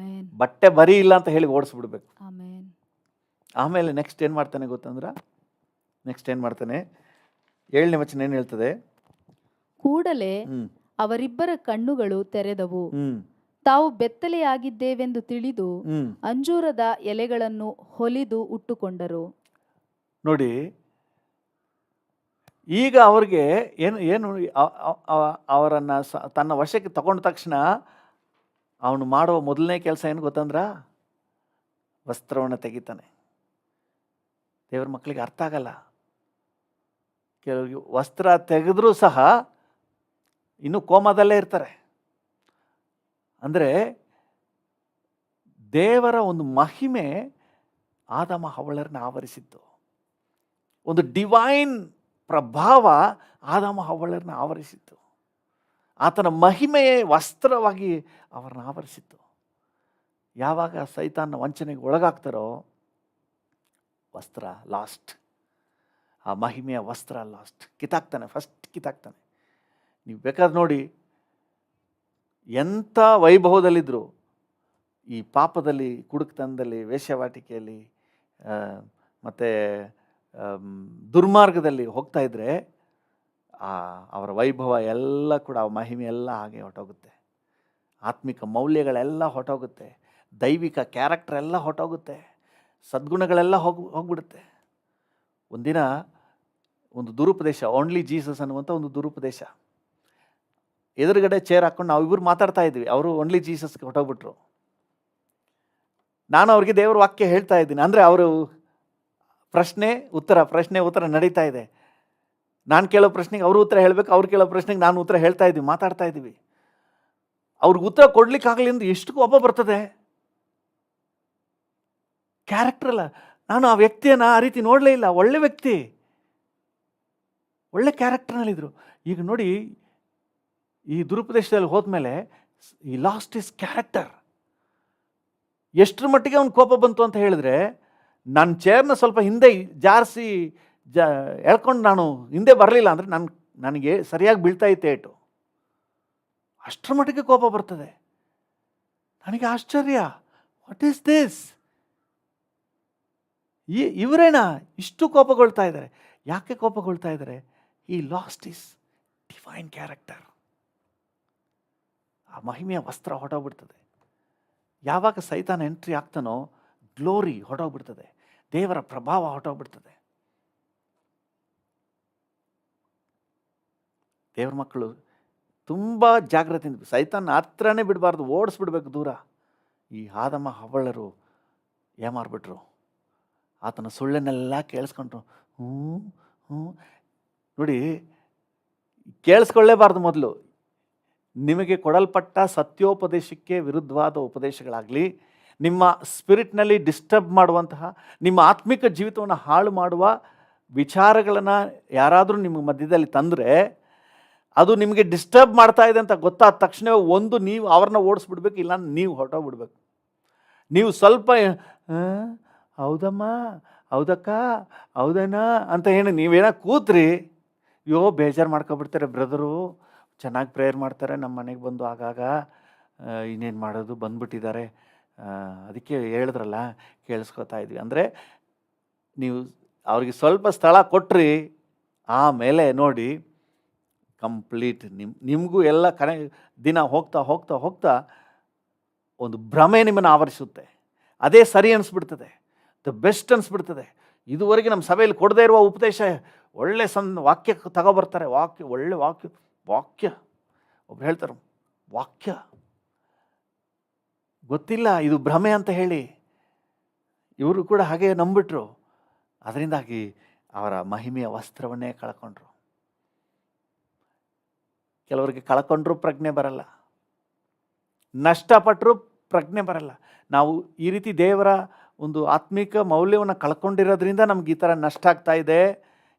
ಬಟ್ಟೆ ಬರೀ ಇಲ್ಲ ಅಂತ ಹೇಳಿ ಓಡಿಸ್ಬಿಡ್ಬೇಕು. ಆಮೇಲೆ ನೆಕ್ಸ್ಟ್ ಏನು ಮಾಡ್ತಾನೆ ಗೊತ್ತಂದ್ರೆ, ನೆಕ್ಸ್ಟ್ ಏನು ಮಾಡ್ತಾನೆ? 7ನೇ ವಚನ ಏನು ಹೇಳ್ತದೆ? ಕೂಡಲೇ ಅವರಿಬ್ಬರ ಕಣ್ಣುಗಳು ತೆರೆದವು, ತಾವು ಬೆತ್ತಲೆಯಾಗಿದ್ದೇವೆಂದು ತಿಳಿದು ಅಂಜೂರದ ಎಲೆಗಳನ್ನು ಹೊಲಿದು ಉಟ್ಟುಕೊಂಡರು. ನೋಡಿ, ಈಗ ಅವ್ರಿಗೆ ಏನು ಅವರನ್ನು ತನ್ನ ವಶಕ್ಕೆ ತಗೊಂಡ ತಕ್ಷಣ ಅವನು ಮಾಡುವ ಮೊದಲನೇ ಕೆಲಸ ಏನು ಗೊತ್ತಂದ್ರ? ವಸ್ತ್ರವನ್ನು ತೆಗಿತಾನೆ. ದೇವ್ರ ಮಕ್ಕಳಿಗೆ ಅರ್ಥ ಆಗಲ್ಲ. ಕೆಲವರಿಗೆ ವಸ್ತ್ರ ತೆಗೆದ್ರೂ ಸಹ ಇನ್ನೂ ಕೋಮದಲ್ಲೇ ಇರ್ತಾರೆ. ಅಂದರೆ ದೇವರ ಒಂದು ಮಹಿಮೆ ಆದಮ ಹವ್ವಳರನ್ನ ಆವರಿಸಿತ್ತು. ಒಂದು ಡಿವೈನ್ ಪ್ರಭಾವ ಆದಮ ಹವ್ವಳರನ್ನ ಆವರಿಸಿತ್ತು. ಆತನ ಮಹಿಮೆಯೇ ವಸ್ತ್ರವಾಗಿ ಅವರನ್ನ ಆವರಿಸಿತ್ತು. ಯಾವಾಗ ಸೈತಾನ ವಂಚನೆಗೆ ಒಳಗಾಗ್ತಾರೋ ವಸ್ತ್ರ ಲಾಸ್ಟ್. ಆ ಮಹಿಮೆಯ ವಸ್ತ್ರ ಲಾಸ್ಟ್. ಕಿತ್ತಾಕ್ತಾನೆ, ಫಸ್ಟ್ ಕಿತ್ತಾಕ್ತಾನೆ. ನೀವು ಬೇಕಾದ್ರೆ ನೋಡಿ, ಎಂಥ ವೈಭವದಲ್ಲಿದ್ದರು ಈ ಪಾಪದಲ್ಲಿ, ಕುಡುಕ್ತನದಲ್ಲಿ, ವೇಶ್ಯಾವಾಟಿಕೆಯಲ್ಲಿ ಮತ್ತು ದುರ್ಮಾರ್ಗದಲ್ಲಿ ಹೋಗ್ತಾ ಇದ್ದರೆ ಅವರ ವೈಭವ ಎಲ್ಲ ಕೂಡ, ಮಹಿಮೆ ಎಲ್ಲ ಹಾಗೆ ಹೊಟ್ಟೋಗುತ್ತೆ. ಆತ್ಮಿಕ ಮೌಲ್ಯಗಳೆಲ್ಲ ಹೊಟ್ಟೋಗುತ್ತೆ. ದೈವಿಕ ಕ್ಯಾರೆಕ್ಟರ್ ಎಲ್ಲ ಹೊಟ್ಟೋಗುತ್ತೆ. ಸದ್ಗುಣಗಳೆಲ್ಲ ಹೋಗ್ಬಿಡುತ್ತೆ. ಒಂದಿನ ಒಂದು ದುರುಪದೇಶ, ಓನ್ಲಿ ಜೀಸಸ್ ಅನ್ನುವಂಥ ಒಂದು ದುರುಪದೇಶ. ಎದುರುಗಡೆ ಚೇರ್ ಹಾಕೊಂಡು ನಾವು ಇಬ್ಬರು ಮಾತಾಡ್ತಾ ಇದ್ವಿ. ಅವರು ಓನ್ಲಿ ಜೀಸಸ್ಗೆ ಹೊಟ್ಟೋಗ್ಬಿಟ್ರು. ನಾನು ಅವ್ರಿಗೆ ದೇವ್ರ ವಾಕ್ಯ ಹೇಳ್ತಾ ಇದ್ದೀನಿ. ಅಂದರೆ ಅವರು ಪ್ರಶ್ನೆ ಉತ್ತರ ನಡೀತಾ ಇದೆ. ನಾನು ಕೇಳೋ ಪ್ರಶ್ನೆಗೆ ಅವರು ಉತ್ತರ ಹೇಳಬೇಕು, ಅವ್ರು ಕೇಳೋ ಪ್ರಶ್ನೆಗೆ ನಾನು ಉತ್ತರ ಹೇಳ್ತಾ ಇದ್ವಿ, ಮಾತಾಡ್ತಾ ಇದ್ದೀವಿ. ಅವ್ರಿಗೆ ಉತ್ತರ ಕೊಡ್ಲಿಕ್ಕಾಗಲಿ ಅಂದ್ರೆ ಎಷ್ಟು ಕೋಪ ಬರ್ತದೆ. ಕ್ಯಾರೆಕ್ಟರ್ ಅಲ್ಲ. ನಾನು ಆ ವ್ಯಕ್ತಿಯನ್ನು ಆ ರೀತಿ ನೋಡಲೇ ಇಲ್ಲ. ಒಳ್ಳೆ ವ್ಯಕ್ತಿ, ಒಳ್ಳೆ ಕ್ಯಾರೆಕ್ಟರ್ನಲ್ಲಿದ್ದರು. ಈಗ ನೋಡಿ, ಈ ದುರುಪದೇಶದಲ್ಲಿ ಹೋದ್ಮೇಲೆ ಈ ಲಾಸ್ಟ್ ಇಸ್ ಕ್ಯಾರೆಕ್ಟರ್. ಎಷ್ಟರ ಮಟ್ಟಿಗೆ ಅವ್ನು ಕೋಪ ಬಂತು ಅಂತ ಹೇಳಿದ್ರೆ, ನನ್ನ ಚೇರ್ನ ಸ್ವಲ್ಪ ಹಿಂದೆ ಜಾರಿಸಿ ಎಳ್ಕೊಂಡು ನಾನು ಹಿಂದೆ ಬರಲಿಲ್ಲ ಅಂದರೆ ನನಗೆ ಸರಿಯಾಗಿ ಬೀಳ್ತಾ ಇತ್ತು ಏಟು. ಅಷ್ಟರ ಮಟ್ಟಿಗೆ ಕೋಪ ಬರ್ತದೆ. ನನಗೆ ಆಶ್ಚರ್ಯ, ವಾಟ್ ಈಸ್ ದಿಸ್? ಇವರೇನಾ ಇಷ್ಟು ಕೋಪಗೊಳ್ತಾ ಇದ್ದಾರೆ? ಯಾಕೆ ಕೋಪಗೊಳ್ತಾ ಇದ್ದಾರೆ? ಈ ಲಾಸ್ಟ್ ಇಸ್ ಡಿವೈನ್ ಕ್ಯಾರೆಕ್ಟರ್. ಆ ಮಹಿಮೆಯ ವಸ್ತ್ರ ಹೊರಟೋಗ್ಬಿಡ್ತದೆ. ಯಾವಾಗ ಸೈತಾನ ಎಂಟ್ರಿ ಆಗ್ತಾನೋ ಗ್ಲೋರಿ ಹೊರಟೋಗ್ಬಿಡ್ತದೆ, ದೇವರ ಪ್ರಭಾವ ಹೊರಟೋಗ್ಬಿಡ್ತದೆ. ದೇವ್ರ ಮಕ್ಕಳು ತುಂಬ ಜಾಗ್ರತೆಯಿಂದ, ಸೈತಾನ ಹತ್ರನೇ ಬಿಡಬಾರ್ದು, ಓಡಿಸ್ಬಿಡ್ಬೇಕು ದೂರ. ಈ ಆದಮ ಹವ್ವಳರು ಏಮಾರ್ಬಿಟ್ರು. ಆತನ ಸುಳ್ಳನ್ನೆಲ್ಲ ಕೇಳಿಸ್ಕೊಂಡ್ರು. ನೋಡಿ, ಕೇಳಿಸ್ಕೊಳ್ಳೇಬಾರ್ದು. ಮೊದಲು ನಿಮಗೆ ಕೊಡಲ್ಪಟ್ಟ ಸತ್ಯೋಪದೇಶಕ್ಕೆ ವಿರುದ್ಧವಾದ ಉಪದೇಶಗಳಾಗಲಿ, ನಿಮ್ಮ ಸ್ಪಿರಿಟ್ನಲ್ಲಿ ಡಿಸ್ಟರ್ಬ್ ಮಾಡುವಂತಹ, ನಿಮ್ಮ ಆತ್ಮಿಕ ಜೀವಿತವನ್ನು ಹಾಳು ಮಾಡುವ ವಿಚಾರಗಳನ್ನು ಯಾರಾದರೂ ನಿಮ್ಮ ಮಧ್ಯದಲ್ಲಿ ತಂದರೆ, ಅದು ನಿಮಗೆ ಡಿಸ್ಟರ್ಬ್ ಮಾಡ್ತಾ ಇದೆ ಅಂತ ಗೊತ್ತಾದ ತಕ್ಷಣ ಒಂದು ನೀವು ಅವ್ರನ್ನ ಓಡಿಸ್ಬಿಡ್ಬೇಕು, ಇಲ್ಲ ನೀವು ಹೊರಟೋಗ್ಬಿಡ್ಬೇಕು. ನೀವು ಸ್ವಲ್ಪ ಹೌದಮ್ಮ, ಹೌದಕ್ಕ, ಹೌದಣ್ಣ ಅಂತ ಹೇಳಿ ನೀವೇನೋ ಕೂತ್ರಿ, ಬೇಜಾರು ಮಾಡ್ಕೊಬಿಡ್ತಾರೆ. ಬ್ರದರು ಚೆನ್ನಾಗಿ ಪ್ರೇಯರ್ ಮಾಡ್ತಾರೆ, ನಮ್ಮ ಮನೆಗೆ ಬಂದು ಆಗಾಗ, ಇನ್ನೇನು ಮಾಡೋದು, ಬಂದ್ಬಿಟ್ಟಿದ್ದಾರೆ, ಅದಕ್ಕೆ ಹೇಳಿದ್ರಲ್ಲ ಕೇಳಿಸ್ಕೊತಾ ಇದ್ವಿ ಅಂದರೆ, ನೀವು ಅವ್ರಿಗೆ ಸ್ವಲ್ಪ ಸ್ಥಳ ಕೊಟ್ರಿ, ಆಮೇಲೆ ನೋಡಿ ಕಂಪ್ಲೀಟ್ ನಿಮಗೂ ಎಲ್ಲ ದಿನ ಹೋಗ್ತಾ ಹೋಗ್ತಾ ಹೋಗ್ತಾ ಒಂದು ಭ್ರಮೆ ನಿಮ್ಮನ್ನು ಆವರಿಸುತ್ತೆ. ಅದೇ ಸರಿ ಅನಿಸ್ಬಿಡ್ತದೆ, ದ ಬೆಸ್ಟ್ ಅನಿಸ್ಬಿಡ್ತದೆ. ಇದುವರೆಗೆ ನಮ್ಮ ಸಭೆಯಲ್ಲಿ ಕೊಡದೇ ಇರುವ ಉಪದೇಶ ಒಳ್ಳೆ ವಾಕ್ಯ ತಗೊಬರ್ತಾರೆ. ಒಳ್ಳೆ ವಾಕ್ಯ ಒಬ್ರು ಹೇಳ್ತಾರೆ, ವಾಕ್ಯ ಗೊತ್ತಿಲ್ಲ, ಇದು ಭ್ರಮೆ ಅಂತ ಹೇಳಿ ಇವರು ಕೂಡ ಹಾಗೆ ನಂಬಿಟ್ರು. ಅದರಿಂದಾಗಿ ಅವರ ಮಹಿಮೆಯ ವಸ್ತ್ರವನ್ನೇ ಕಳ್ಕೊಂಡ್ರು. ಕೆಲವರಿಗೆ ಕಳ್ಕೊಂಡ್ರೂ ಪ್ರಜ್ಞೆ ಬರಲ್ಲ, ನಷ್ಟಪಟ್ಟರೂ ಪ್ರಜ್ಞೆ ಬರಲ್ಲ. ನಾವು ಈ ರೀತಿ ದೇವರ ಒಂದು ಆತ್ಮಿಕ ಮೌಲ್ಯವನ್ನು ಕಳ್ಕೊಂಡಿರೋದ್ರಿಂದ ನಮ್ಗೆ ಈ ಥರ ನಷ್ಟ ಆಗ್ತಾ ಇದೆ,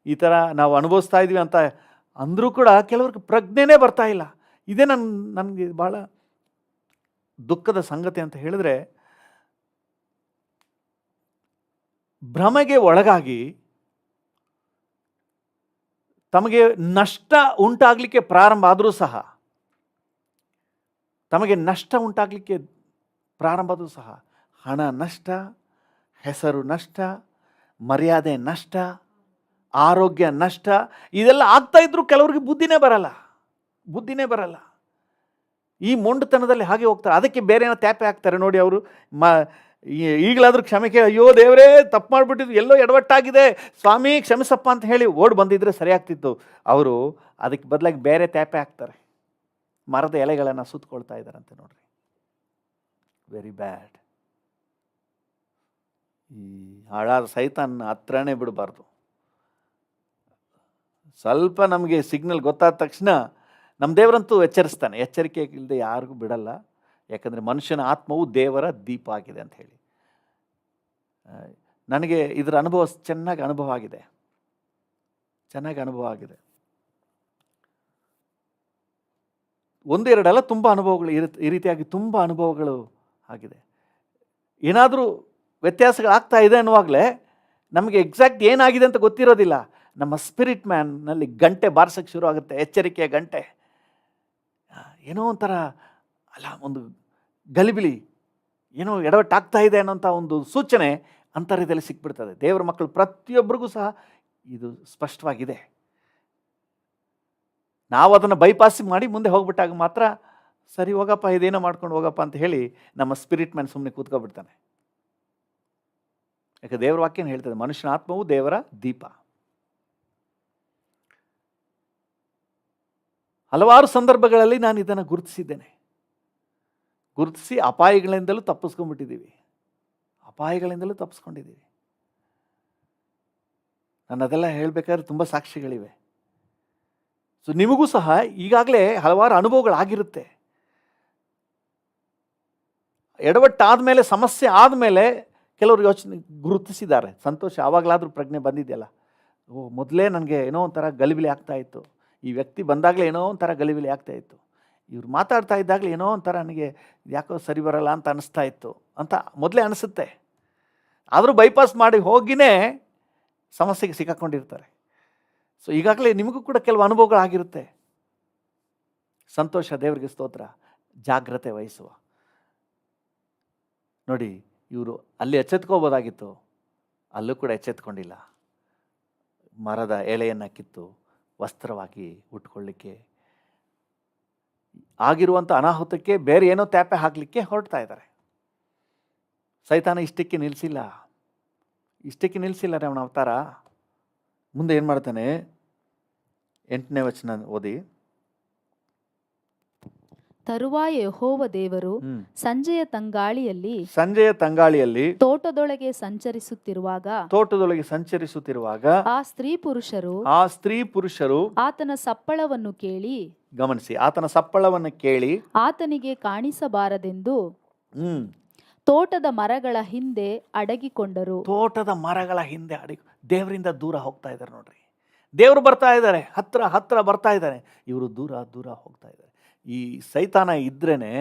ಈ ಥರ ನಾವು ಅನುಭವಿಸ್ತಾ ಇದ್ವಿ ಅಂತ ಅಂದರೂ ಕೂಡ ಕೆಲವ್ರಿಗೆ ಪ್ರಜ್ಞೆನೇ ಬರ್ತಾ ಇಲ್ಲ. ಇದೇ ನನಗೆ ಭಾಳ ದುಃಖದ ಸಂಗತಿ ಅಂತ ಹೇಳಿದ್ರೆ, ಭ್ರಮೆಗೆ ಒಳಗಾಗಿ ತಮಗೆ ನಷ್ಟ ಉಂಟಾಗಲಿಕ್ಕೆ ಪ್ರಾರಂಭ ಆದರೂ ಸಹ, ಹಣ ನಷ್ಟ, ಹೆಸರು ನಷ್ಟ, ಮರ್ಯಾದೆ ನಷ್ಟ, ಆರೋಗ್ಯ ನಷ್ಟ, ಇದೆಲ್ಲ ಆಗ್ತಾ ಇದ್ರೂ ಕೆಲವ್ರಿಗೆ ಬುದ್ಧಿನೇ ಬರಲ್ಲ. ಈ ಮೊಂಡುತನದಲ್ಲಿ ಹಾಗೆ ಹೋಗ್ತಾರೆ. ಅದಕ್ಕೆ ಬೇರೆ ಏನೋ ತ್ಯಾಪೆ ಹಾಕ್ತಾರೆ ನೋಡಿ. ಅವರು ಈಗಲಾದರೂ ಕ್ಷಮೆಗೆ, ಅಯ್ಯೋ ದೇವರೇ ತಪ್ಪು ಮಾಡಿಬಿಟ್ಟಿದ್ದು, ಎಲ್ಲೋ ಎಡವಟ್ಟಾಗಿದೆ, ಸ್ವಾಮಿ ಕ್ಷಮಿಸಪ್ಪ ಅಂತ ಹೇಳಿ ಓಡಿ ಬಂದಿದ್ರೆ ಸರಿಯಾಗ್ತಿತ್ತು. ಅವರು ಅದಕ್ಕೆ ಬದಲಾಗಿ ಬೇರೆ ತ್ಯಾಪೆ ಹಾಕ್ತಾರೆ, ಮರದ ಎಲೆಗಳನ್ನು ಸುತ್ತಕೊಳ್ತಾ ಇದ್ದಾರಂತೆ ನೋಡ್ರಿ. Very bad. ಈ ಹಾಳಾದ ಸೈತಾನ್ ಹತ್ರನೇ ಬಿಡಬಾರ್ದು. ಸ್ವಲ್ಪ ನಮಗೆ ಸಿಗ್ನಲ್ ಗೊತ್ತಾದ ತಕ್ಷಣ ನಮ್ಮ ದೇವರಂತೂ ಎಚ್ಚರಿಸ್ತಾನೆ. ಎಚ್ಚರಿಕೆ ಇಲ್ಲದೆ ಯಾರಿಗೂ ಬಿಡಲ್ಲ. ಯಾಕಂದರೆ ಮನುಷ್ಯನ ಆತ್ಮವು ದೇವರ ದೀಪ ಆಗಿದೆ ಅಂತ ಹೇಳಿ. ನನಗೆ ಇದರ ಚೆನ್ನಾಗಿ ಅನುಭವ ಆಗಿದೆ. ಒಂದೆರಡಲ್ಲ, ತುಂಬ ಅನುಭವಗಳು ಈ ರೀತಿಯಾಗಿ ತುಂಬ ಅನುಭವಗಳು ಆಗಿದೆ. ಏನಾದರೂ ವ್ಯತ್ಯಾಸಗಳಾಗ್ತಾ ಇದೆ ಅನ್ನುವಾಗಲೇ ನಮಗೆ ಎಕ್ಸಾಕ್ಟ್ ಏನಾಗಿದೆ ಅಂತ ಗೊತ್ತಿರೋದಿಲ್ಲ. ನಮ್ಮ ಸ್ಪಿರಿಟ್ ಮ್ಯಾನ್ನಲ್ಲಿ ಗಂಟೆ ಬಾರಿಸೋಕ್ಕೆ ಶುರು ಆಗುತ್ತೆ, ಎಚ್ಚರಿಕೆಯ ಗಂಟೆ. ಏನೋ ಒಂಥರ ಅಲ್ಲ, ಒಂದು ಗಲಿಬಿಲಿ, ಏನೋ ಎಡವಟ್ಟಾಗ್ತಾ ಇದೆ ಅನ್ನೋಂಥ ಒಂದು ಸೂಚನೆ ಅಂತರ್ಯದಲ್ಲಿ ಸಿಕ್ಬಿಡ್ತದೆ. ದೇವರ ಮಕ್ಕಳು ಪ್ರತಿಯೊಬ್ಬರಿಗೂ ಸಹ ಇದು ಸ್ಪಷ್ಟವಾಗಿದೆ. ನಾವು ಅದನ್ನು ಬೈಪಾಸ್ ಮಾಡಿ ಮುಂದೆ ಹೋಗ್ಬಿಟ್ಟಾಗ ಮಾತ್ರ ಸರಿ, ಹೋಗಪ್ಪ ಇದೇನೋ ಮಾಡ್ಕೊಂಡು ಹೋಗಪ್ಪ ಅಂತ ಹೇಳಿ ನಮ್ಮ ಸ್ಪಿರಿಟ್ ಮ್ಯಾನ್ ಸುಮ್ಮನೆ ಕೂತ್ಕೊಬಿಡ್ತಾನೆ. ಯಾಕೆ ದೇವರ ವಾಕ್ಯನ ಹೇಳ್ತದೆ, ಮನುಷ್ಯನ ಆತ್ಮವು ದೇವರ ದೀಪ. ಹಲವಾರು ಸಂದರ್ಭಗಳಲ್ಲಿ ನಾನು ಇದನ್ನು ಗುರುತಿಸಿದ್ದೇನೆ. ಗುರುತಿಸಿ ಅಪಾಯಗಳಿಂದಲೂ ತಪ್ಪಿಸ್ಕೊಂಡ್ಬಿಟ್ಟಿದ್ದೀವಿ. ನಾನು ಅದೆಲ್ಲ ಹೇಳಬೇಕಾದ್ರೆ ತುಂಬ ಸಾಕ್ಷಿಗಳಿವೆ. ಸೊ ನಿಮಗೂ ಸಹ ಈಗಾಗಲೇ ಹಲವಾರು ಅನುಭವಗಳಾಗಿರುತ್ತೆ. ಎಡವಟ್ಟಾದಮೇಲೆ, ಸಮಸ್ಯೆ ಆದಮೇಲೆ ಕೆಲವರು ಯೋಚನೆ ಗುರುತಿಸಿದ್ದಾರೆ. ಸಂತೋಷ, ಆವಾಗಲಾದರೂ ಪ್ರಜ್ಞೆ ಬಂದಿದೆಯಲ್ಲ, ಮೊದಲೇ ನನಗೆ ಏನೋ ಒಂಥರ ಗಲಿಬಿಲಿ ಆಗ್ತಾಯಿತ್ತು, ಈ ವ್ಯಕ್ತಿ ಬಂದಾಗಲೇ ಏನೋ ಒಂಥರ ಗಲಿಬಿಲಿ ಆಗ್ತಾಯಿತ್ತು, ಇವ್ರು ಮಾತಾಡ್ತಾ ಇದ್ದಾಗಲೇ ಏನೋ ಒಂಥರ ನನಗೆ ಯಾಕೋ ಸರಿ ಬರಲ್ಲ ಅಂತ ಅನ್ನಿಸ್ತಾ ಇತ್ತು ಅಂತ ಮೊದಲೇ ಅನಿಸುತ್ತೆ. ಆದರೂ ಬೈಪಾಸ್ ಮಾಡಿ ಹೋಗಿನೇ ಸಮಸ್ಯೆಗೆ ಸಿಕ್ಕಾಕೊಂಡಿರ್ತಾರೆ. ಸೊ ಈಗಾಗಲೇ ನಿಮಗೂ ಕೂಡ ಕೆಲವು ಅನುಭವಗಳಾಗಿರುತ್ತೆ. ಸಂತೋಷ, ದೇವರಿಗೆ ಸ್ತೋತ್ರ. ಜಾಗ್ರತೆ ವಹಿಸುವ. ನೋಡಿ, ಇವರು ಅಲ್ಲಿ ಎಚ್ಚೆತ್ಕೋಬೋದಾಗಿತ್ತು, ಅಲ್ಲೂ ಕೂಡ ಎಚ್ಚೆತ್ಕೊಂಡಿಲ್ಲ. ಮರದ ಎಲೆಯನ್ನು ಕಿತ್ತು ವಸ್ತ್ರವಾಗಿ ಉಟ್ಕೊಳ್ಳಿಕ್ಕೆ, ಆಗಿರುವಂಥ ಅನಾಹುತಕ್ಕೆ ಬೇರೆ ಏನೋ ತ್ಯಾಪೆ ಹಾಕಲಿಕ್ಕೆ ಹೊರಡ್ತಾ ಇದ್ದಾರೆ. ಸೈತಾನ ಇಷ್ಟಕ್ಕೆ ನಿಲ್ಲಿಸಿಲ್ಲ ಅವನ ಅವತಾರ. ಮುಂದೆ ಏನು ಮಾಡ್ತಾನೆ? 8ನೇ ವಚನ ಓದಿ. ತರುವಾಯ ಯೆಹೋವ ದೇವರು ಸಂಜೆಯ ತಂಗಾಳಿಯಲ್ಲಿ ತೋಟದೊಳಗೆ ಸಂಚರಿಸುತ್ತಿರುವಾಗ ಆ ಸ್ತ್ರೀ ಪುರುಷರು ಆತನ ಸಪ್ಪಳವನ್ನು ಕೇಳಿ, ಗಮನಿಸಿ, ಆತನ ಸಪ್ಪಳವನ್ನು ಕೇಳಿ ಆತನಿಗೆ ಕಾಣಿಸಬಾರದೆಂದು ತೋಟದ ಮರಗಳ ಹಿಂದೆ ಅಡಗಿಕೊಂಡರು. ದೇವರಿಂದ ದೂರ ಹೋಗ್ತಾ ಇದ್ದಾರೆ. ನೋಡ್ರಿ, ದೇವರು ಬರ್ತಾ ಇದ್ದಾರೆ, ಹತ್ರ ಬರ್ತಾ ಇದ್ದಾರೆ, ಇವರು ದೂರ ಹೋಗ್ತಾ ಇದ್ದಾರೆ. ಈ ಸೈತಾನ ಇದ್ರೇನೆ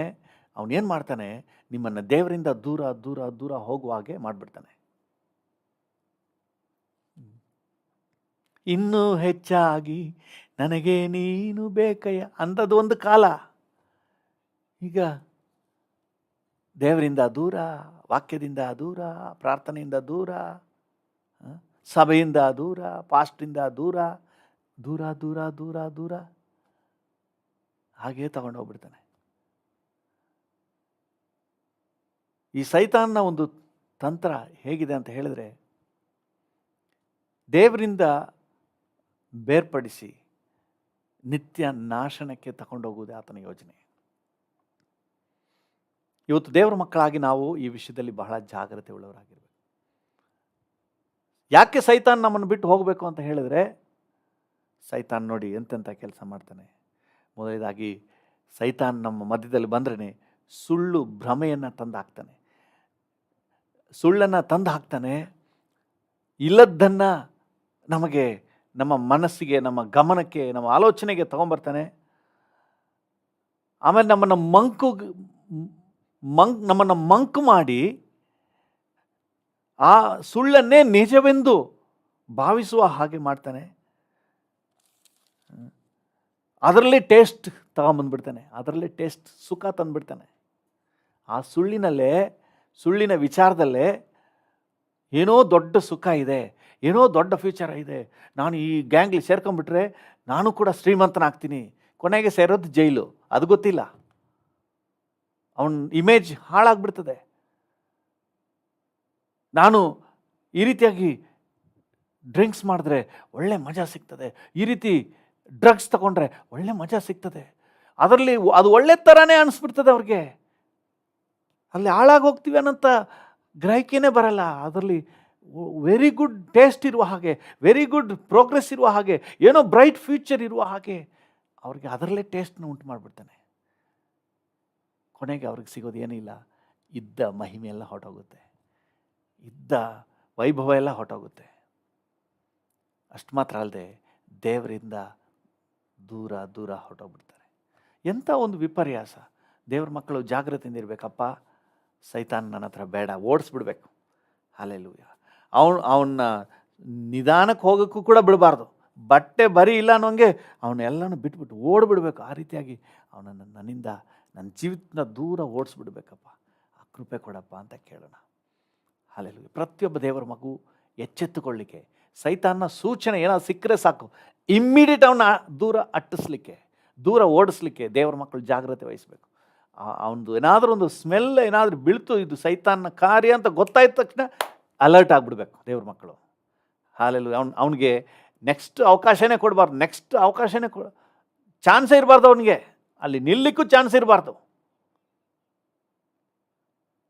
ಅವನೇನು ಮಾಡ್ತಾನೆ? ನಿಮ್ಮನ್ನು ದೇವರಿಂದ ದೂರ ಹೋಗುವ ಹಾಗೆ ಮಾಡಿಬಿಡ್ತಾನೆ. ಇನ್ನೂ ಹೆಚ್ಚಾಗಿ ನನಗೆ ನೀನು ಬೇಕಯ್ಯ ಅಂಥದ್ದು ಒಂದು ಕಾಲ. ಈಗ ದೇವರಿಂದ ದೂರ, ವಾಕ್ಯದಿಂದ ದೂರ, ಪ್ರಾರ್ಥನೆಯಿಂದ ದೂರ, ಸಭೆಯಿಂದ ದೂರ, ಪಾಸ್ಟ್ರಿಂದ ದೂರ ಹಾಗೇ ತಗೊಂಡೋಗ್ಬಿಡ್ತಾನೆ. ಈ ಸೈತಾನ್ನ ಒಂದು ತಂತ್ರ ಹೇಗಿದೆ ಅಂತ ಹೇಳಿದ್ರೆ, ದೇವರಿಂದ ಬೇರ್ಪಡಿಸಿ ನಿತ್ಯ ನಾಶನಕ್ಕೆ ತಗೊಂಡೋಗುವುದೇ ಆತನ ಯೋಜನೆ. ಇವತ್ತು ದೇವರ ಮಕ್ಕಳಾಗಿ ನಾವು ಈ ವಿಷಯದಲ್ಲಿ ಬಹಳ ಜಾಗ್ರತೆ ಉಳ್ಳವರಾಗಿರ್ಬೇಕು. ಯಾಕೆ ಸೈತಾನ್ ನಮ್ಮನ್ನು ಬಿಟ್ಟು ಹೋಗಬೇಕು ಅಂತ ಹೇಳಿದ್ರೆ, ಸೈತಾನ್ ನೋಡಿ ಎಂತೆಂಥ ಕೆಲಸ ಮಾಡ್ತಾನೆ. ಮೊದಲನೇದಾಗಿ ಸೈತಾನ್ ನಮ್ಮ ಮಧ್ಯದಲ್ಲಿ ಬಂದ್ರೇ ಸುಳ್ಳು ಭ್ರಮೆಯನ್ನು ತಂದು ಹಾಕ್ತಾನೆ, ಸುಳ್ಳನ್ನು ತಂದು ಹಾಕ್ತಾನೆ. ಇಲ್ಲದ್ದನ್ನು ನಮಗೆ, ನಮ್ಮ ಮನಸ್ಸಿಗೆ, ನಮ್ಮ ಗಮನಕ್ಕೆ, ನಮ್ಮ ಆಲೋಚನೆಗೆ ತಗೊಂಬರ್ತಾನೆ. ಆಮೇಲೆ ನಮ್ಮನ್ನು ಮಂಕು ಮಾಡಿ ಆ ಸುಳ್ಳನ್ನೇ ನಿಜವೆಂದು ಭಾವಿಸುವ ಹಾಗೆ ಮಾಡ್ತಾನೆ. ಅದರಲ್ಲಿ ಟೇಸ್ಟ್ ತಗೊಂಬಂದ್ಬಿಡ್ತಾನೆ, ಅದರಲ್ಲಿ ಟೇಸ್ಟ್, ಸುಖ ತಂದುಬಿಡ್ತಾನೆ. ಆ ಸುಳ್ಳಿನ ವಿಚಾರದಲ್ಲೇ ಏನೋ ದೊಡ್ಡ ಸುಖ ಇದೆ, ಏನೋ ದೊಡ್ಡ ಫ್ಯೂಚರ್ ಇದೆ, ನಾನು ಈ ಗ್ಯಾಂಗ್ಲಿ ಸೇರ್ಕೊಂಡ್ಬಿಟ್ರೆ ನಾನು ಕೂಡ ಶ್ರೀಮಂತನಾಗ್ತೀನಿ. ಕೊನೆಗೆ ಸೇರೋದು ಜೈಲು, ಅದು ಗೊತ್ತಿಲ್ಲ. ಅವನ ಇಮೇಜ್ ಹಾಳಾಗ್ಬಿಡ್ತದೆ. ನಾನು ಈ ರೀತಿಯಾಗಿ ಡ್ರಿಂಕ್ಸ್ ಮಾಡಿದ್ರೆ ಒಳ್ಳೆ ಮಜಾ ಸಿಗ್ತದೆ, ಈ ರೀತಿ ಡ್ರಗ್ಸ್ ತಗೊಂಡ್ರೆ ಒಳ್ಳೆ ಮಜಾ ಸಿಗ್ತದೆ, ಅದರಲ್ಲಿ ಅದು ಒಳ್ಳೆ ಥರನೇ ಅನಿಸ್ಬಿಡ್ತದೆ ಅವ್ರಿಗೆ. ಅಲ್ಲಿ ಹಾಳಾಗೋಗ್ತೀವಿ ಅನ್ನೋಂಥ ಗ್ರಹಿಕೆನೇ ಬರಲ್ಲ. ಅದರಲ್ಲಿ ವೆರಿ ಗುಡ್ ಟೇಸ್ಟ್ ಇರುವ ಹಾಗೆ, ವೆರಿ ಗುಡ್ ಪ್ರೋಗ್ರೆಸ್ ಇರುವ ಹಾಗೆ, ಏನೋ ಬ್ರೈಟ್ ಫ್ಯೂಚರ್ ಇರುವ ಹಾಗೆ ಅವ್ರಿಗೆ ಅದರಲ್ಲೇ ಟೇಸ್ಟ್ನ ಉಂಟು ಮಾಡಿಬಿಡ್ತಾನೆ. ಕೊನೆಗೆ ಅವ್ರಿಗೆ ಸಿಗೋದು ಏನಿಲ್ಲ, ಇದ್ದ ಮಹಿಮೆ ಎಲ್ಲ ಹೊರಟೋಗುತ್ತೆ, ಇದ್ದ ವೈಭವ ಎಲ್ಲ ಹೊರಟೋಗುತ್ತೆ. ಅಷ್ಟು ಮಾತ್ರ ಅಲ್ಲದೆ ದೇವರಿಂದ ದೂರ ಹೊರಟೋಗ್ಬಿಡ್ತಾರೆ. ಎಂಥ ಒಂದು ವಿಪರ್ಯಾಸ. ದೇವ್ರ ಮಕ್ಕಳು ಜಾಗ್ರತೆಯಿಂದ ಇರಬೇಕಪ್ಪ. ಸೈತಾನ್ ನನ್ನ ಹತ್ರ ಬೇಡ, ಓಡಿಸ್ಬಿಡ್ಬೇಕು. ಹಲ್ಲೆಲೂಯಾ. ಅವನ್ನ ನಿಧಾನಕ್ಕೆ ಹೋಗೋಕ್ಕೂ ಕೂಡ ಬಿಡಬಾರ್ದು. ಬಟ್ಟೆ ಬರೀ ಇಲ್ಲ ಅನ್ನೋಂಗೆ ಅವನ್ನೆಲ್ಲನೂ ಬಿಟ್ಬಿಟ್ಟು ಓಡಿಬಿಡ್ಬೇಕು. ಆ ರೀತಿಯಾಗಿ ಅವನನ್ನು ನನ್ನಿಂದ, ನನ್ನ ಜೀವಿತನ ದೂರ ಓಡಿಸ್ಬಿಡ್ಬೇಕಪ್ಪ, ಆ ಕೃಪೆ ಕೊಡಪ್ಪ ಅಂತ ಕೇಳೋಣ. ಹಲ್ಲೆಲೂಯಾ. ಪ್ರತಿಯೊಬ್ಬ ದೇವರ ಮಗು ಎಚ್ಚೆತ್ತುಕೊಳ್ಳಿಕ್ಕೆ, ಸೈತಾನ್ನ ಸೂಚನೆ ಏನಾದ್ರು ಸಿಕ್ಕರೆ ಸಾಕು, ಇಮ್ಮಿಡಿಯೇಟ್ ಅವನ್ನ ದೂರ ಓಡಿಸ್ಲಿಕ್ಕೆ ದೇವರ ಮಕ್ಕಳು ಜಾಗ್ರತೆ ವಹಿಸಬೇಕು. ಅವನದು ಏನಾದರೂ ಒಂದು ಸ್ಮೆಲ್ ಏನಾದರೂ ಬೀಳ್ತು, ಇದು ಸೈತಾನ್ನ ಕಾರ್ಯ ಅಂತ ಗೊತ್ತಾಯ್ತ ತಕ್ಷಣ ಅಲರ್ಟ್ ಆಗಿಬಿಡ್ಬೇಕು ದೇವ್ರ ಮಕ್ಕಳು. ಹಲ್ಲೆಲೂಯಾ. ಅವನಿಗೆ ನೆಕ್ಸ್ಟ್ ಅವಕಾಶನೇ ಕೊಡಬಾರ್ದು, ಚಾನ್ಸೇ ಇರಬಾರ್ದು ಅವನಿಗೆ, ಅಲ್ಲಿ ನಿಲ್ಲಿಕ್ಕೂ ಚಾನ್ಸ್ ಇರಬಾರ್ದು.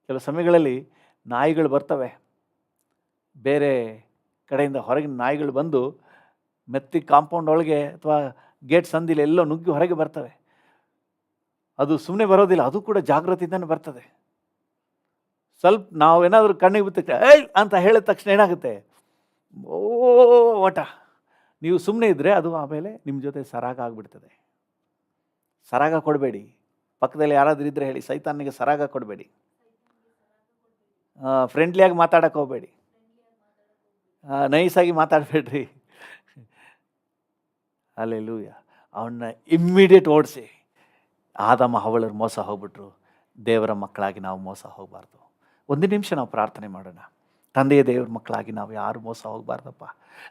ಕೆಲವು ಸಮಯಗಳಲ್ಲಿ ನಾಯಿಗಳು ಬರ್ತವೆ, ಬೇರೆ ಕಡೆಯಿಂದ ಹೊರಗಿನ ನಾಯಿಗಳು ಬಂದು ಮೆತ್ತಿ ಕಾಂಪೌಂಡ್ ಒಳಗೆ ಅಥವಾ ಗೇಟ್ ಸಂದಿಲಿ ಎಲ್ಲೋ ನುಗ್ಗಿ ಹೊರಗೆ ಬರ್ತವೆ. ಅದು ಸುಮ್ಮನೆ ಬರೋದಿಲ್ಲ, ಅದು ಕೂಡ ಜಾಗೃತಿಯಿಂದನೇ ಬರ್ತದೆ. ಸ್ವಲ್ಪ ನಾವು ಏನಾದರೂ ಕಣ್ಣಿಗೆ ಬಿತ್ತ ಏಯ್ ಅಂತ ಹೇಳಿದ ತಕ್ಷಣ ಏನಾಗುತ್ತೆ, ಓ ಓಟ. ನೀವು ಸುಮ್ಮನೆ ಇದ್ದರೆ ಅದು ಆಮೇಲೆ ನಿಮ್ಮ ಜೊತೆ ಸರಾಗ ಆಗಿಬಿಡ್ತದೆ. ಸರಾಗ ಕೊಡಬೇಡಿ. ಪಕ್ಕದಲ್ಲಿ ಯಾರಾದರೂ ಇದ್ದರೆ ಹೇಳಿ, ಸೈತಾನಿಗೆ ಸರಾಗ ಕೊಡಬೇಡಿ. ಫ್ರೆಂಡ್ಲಿಯಾಗಿ ಮಾತಾಡಕ್ಕೆ ಹೋಗಬೇಡಿ, ನೈಸಾಗಿ ಮಾತಾಡಬೇಡ್ರಿ. ಹಲ್ಲೆಲೂಯ. ಅವನ್ನ ಇಮ್ಮಿಡಿಯೇಟ್ ಓಡಿಸಿ. ಆದಮ ಹವ್ವಳರು ಮೋಸ ಹೋಗ್ಬಿಟ್ರು, ದೇವರ ಮಕ್ಕಳಾಗಿ ನಾವು ಮೋಸ ಹೋಗಬಾರ್ದು. ಒಂದು ನಿಮಿಷ ನಾವು ಪ್ರಾರ್ಥನೆ ಮಾಡೋಣ. ತಂದೆಯ ದೇವ್ರ ಮಕ್ಕಳಾಗಿ ನಾವು ಯಾರು ಮೋಸ ಹೋಗಬಾರ್ದಪ್ಪ.